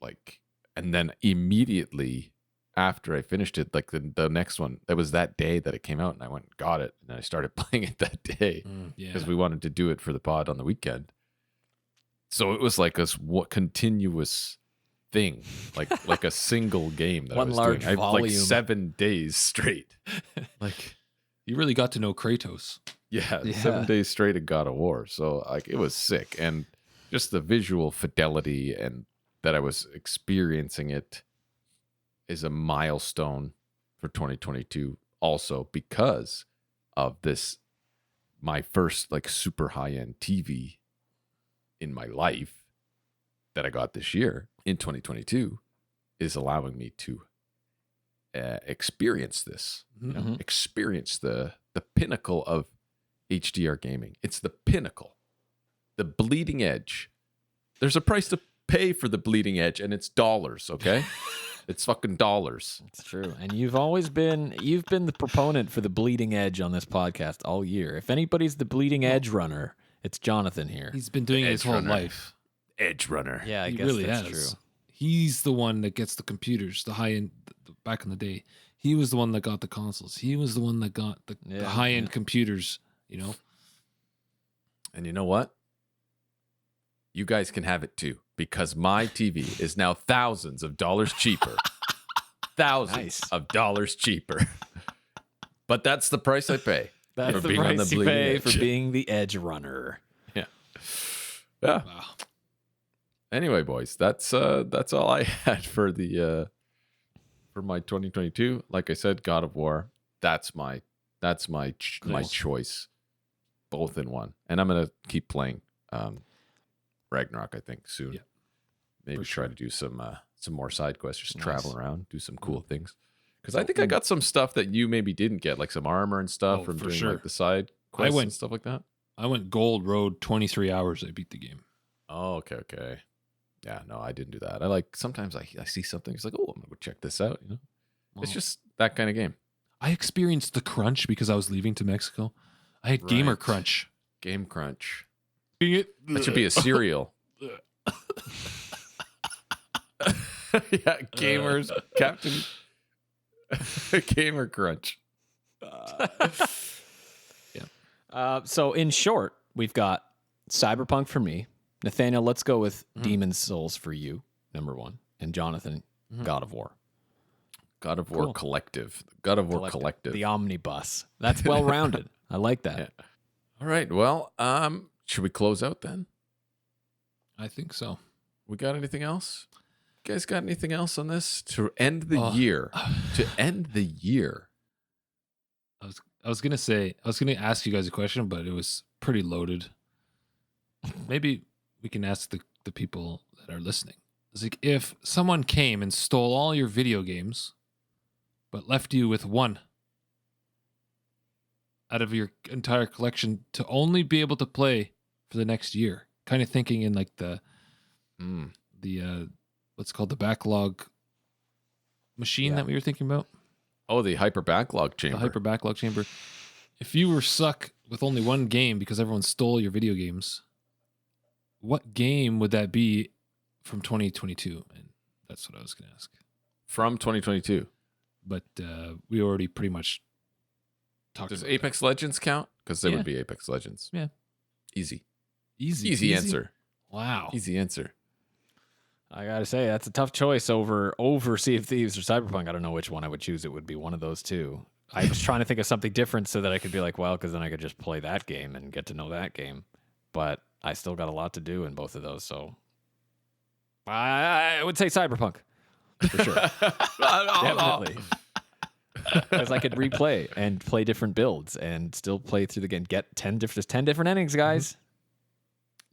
like, and then immediately after I finished it, like the next one, it was that day that it came out and I went and got it and I started playing it that day Yeah. because we wanted to do it for the pod on the weekend. So it was like this continuous thing, like a single game that One I was large doing. Like volume. 7 days straight. Like, You really got to know Kratos. yeah, Yeah. 7 days straight of God of War. So like it was sick. And just the visual fidelity and that I was experiencing it is a milestone for 2022 also because of this, my first like super high-end TV in my life that I got this year in 2022 is allowing me to experience this, experience the pinnacle of HDR gaming. It's the pinnacle, the bleeding edge. There's a price to pay for the bleeding edge, and it's dollars. Okay, it's fucking dollars. It's true. And you've been the proponent for the bleeding edge on this podcast all year. If anybody's the bleeding edge runner, it's Jonathan here. He's been doing it his Edge whole runner. life. Edge runner. Yeah, I He guess really that's has. true. He's the one that gets the computers, the high end. Back in the day, he was the one that got the consoles. He was the one that got the high end computers. You know, And you know what? You guys can have it too because my TV is now thousands of dollars cheaper. Thousands Nice. of dollars cheaper. But that's the price I pay. That's for the being on price the you bleeding pay edge. for being the edge runner. Yeah. wow. Anyway, boys, that's all I had for the for my 2022. Like I said, God of War. That's my choice both in one. And I'm gonna keep playing Ragnarok, I think, soon. Yeah, Maybe for try sure. to do some more side quests, just Nice. travel around, do some cool things. Because I think I got some stuff that you maybe didn't get, like some armor and stuff Oh, from for doing sure. like the side quests went- and stuff like that. I went gold road 23 hours. I beat the game. Oh, okay. Yeah, no, I didn't do that. I like sometimes I see something, it's like, oh, I'm gonna go check this out. You know, it's Well, just that kind of game. I experienced the crunch because I was leaving to Mexico. I had gamer Right. crunch. Game Crunch. That That should be a cereal. Yeah, gamers, Captain Gamer Crunch. So in short, we've got Cyberpunk for me. Nathaniel, let's go with Demon's Souls for you, number 1. And Jonathan, God of War. God of War Cool. Collective. God of War Collective. The omnibus. That's well-rounded. I like that. Yeah. All right. Well, should we close out then? I think so. We got anything else? You guys got anything else on this to end the Oh. year? To end the year. I was gonna ask you guys a question, but it was pretty loaded. Maybe we can ask the people that are listening. It's like if someone came and stole all your video games, but left you with one out of your entire collection to only be able to play for the next year. Kind of thinking in like the what's called the backlog machine that we were thinking about. Oh, the hyper backlog chamber. The hyper backlog chamber. If you were stuck with only one game because everyone stole your video games, what game would that be from 2022? And that's what I was going to ask. From 2022. But we already pretty much talked Does about Apex Legends count? Because there Yeah. would be Apex Legends. Yeah. Easy. that. Easy answer. Wow. Easy answer. I gotta say, that's a tough choice over Sea of Thieves or Cyberpunk. I don't know which one I would choose. It would be one of those two. I was trying to think of something different so that I could be like, well, because then I could just play that game and get to know that game. But I still got a lot to do in both of those, so I would say Cyberpunk for sure, definitely, because I could replay and play different builds and still play through the game. Get 10 different endings, guys.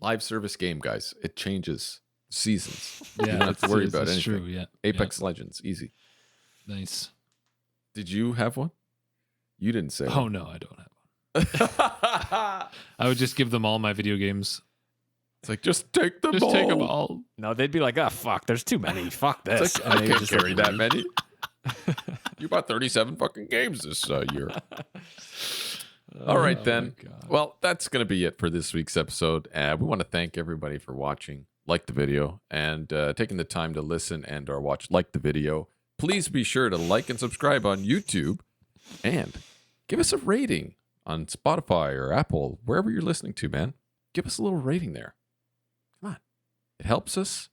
Live service game, guys. It changes seasons. Yeah, You don't have to worry about that's anything. true. Yeah. Apex Legends, easy. Yeah. Nice. Did you have one? You didn't say Oh one. no, I don't have one. I would just give them all my video games. It's like, just take them Just all. take them all. No, they'd be like, fuck, there's too many. Fuck this. It's like, And I they can't just carry like, that many. You bought 37 fucking games this year. All right, then. Well, that's going to be it for this week's episode. We want to thank everybody for watching, like the video, and taking the time to listen and or watch, like the video. Please be sure to like and subscribe on YouTube and give us a rating on Spotify or Apple, wherever you're listening to, man. Give us a little rating there. Come on. It helps us.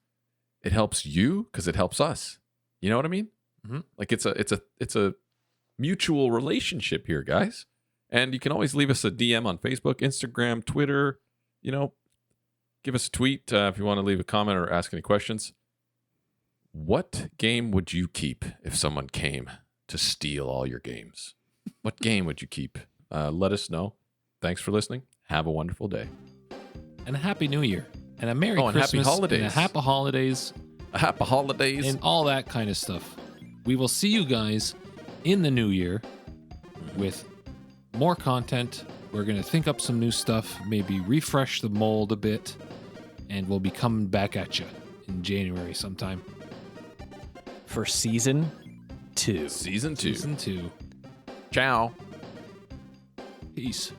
It helps you because it helps us. You know what I mean? Mhm. Like it's a mutual relationship here, guys. And you can always leave us a DM on Facebook, Instagram, Twitter. You know, give us a tweet if you want to leave a comment or ask any questions. What game would you keep if someone came to steal all your games? What game would you keep? Let us know. Thanks for listening. Have a wonderful day. And a happy new year. And a Merry Oh, and happy Christmas. holidays. And a happy holidays. Happy holidays. And all that kind of stuff. We will see you guys in the new year with more content. We're going to think up some new stuff, maybe refresh the mold a bit, and we'll be coming back at you in January sometime. for season 2. Season 2. Season 2. Ciao. Peace.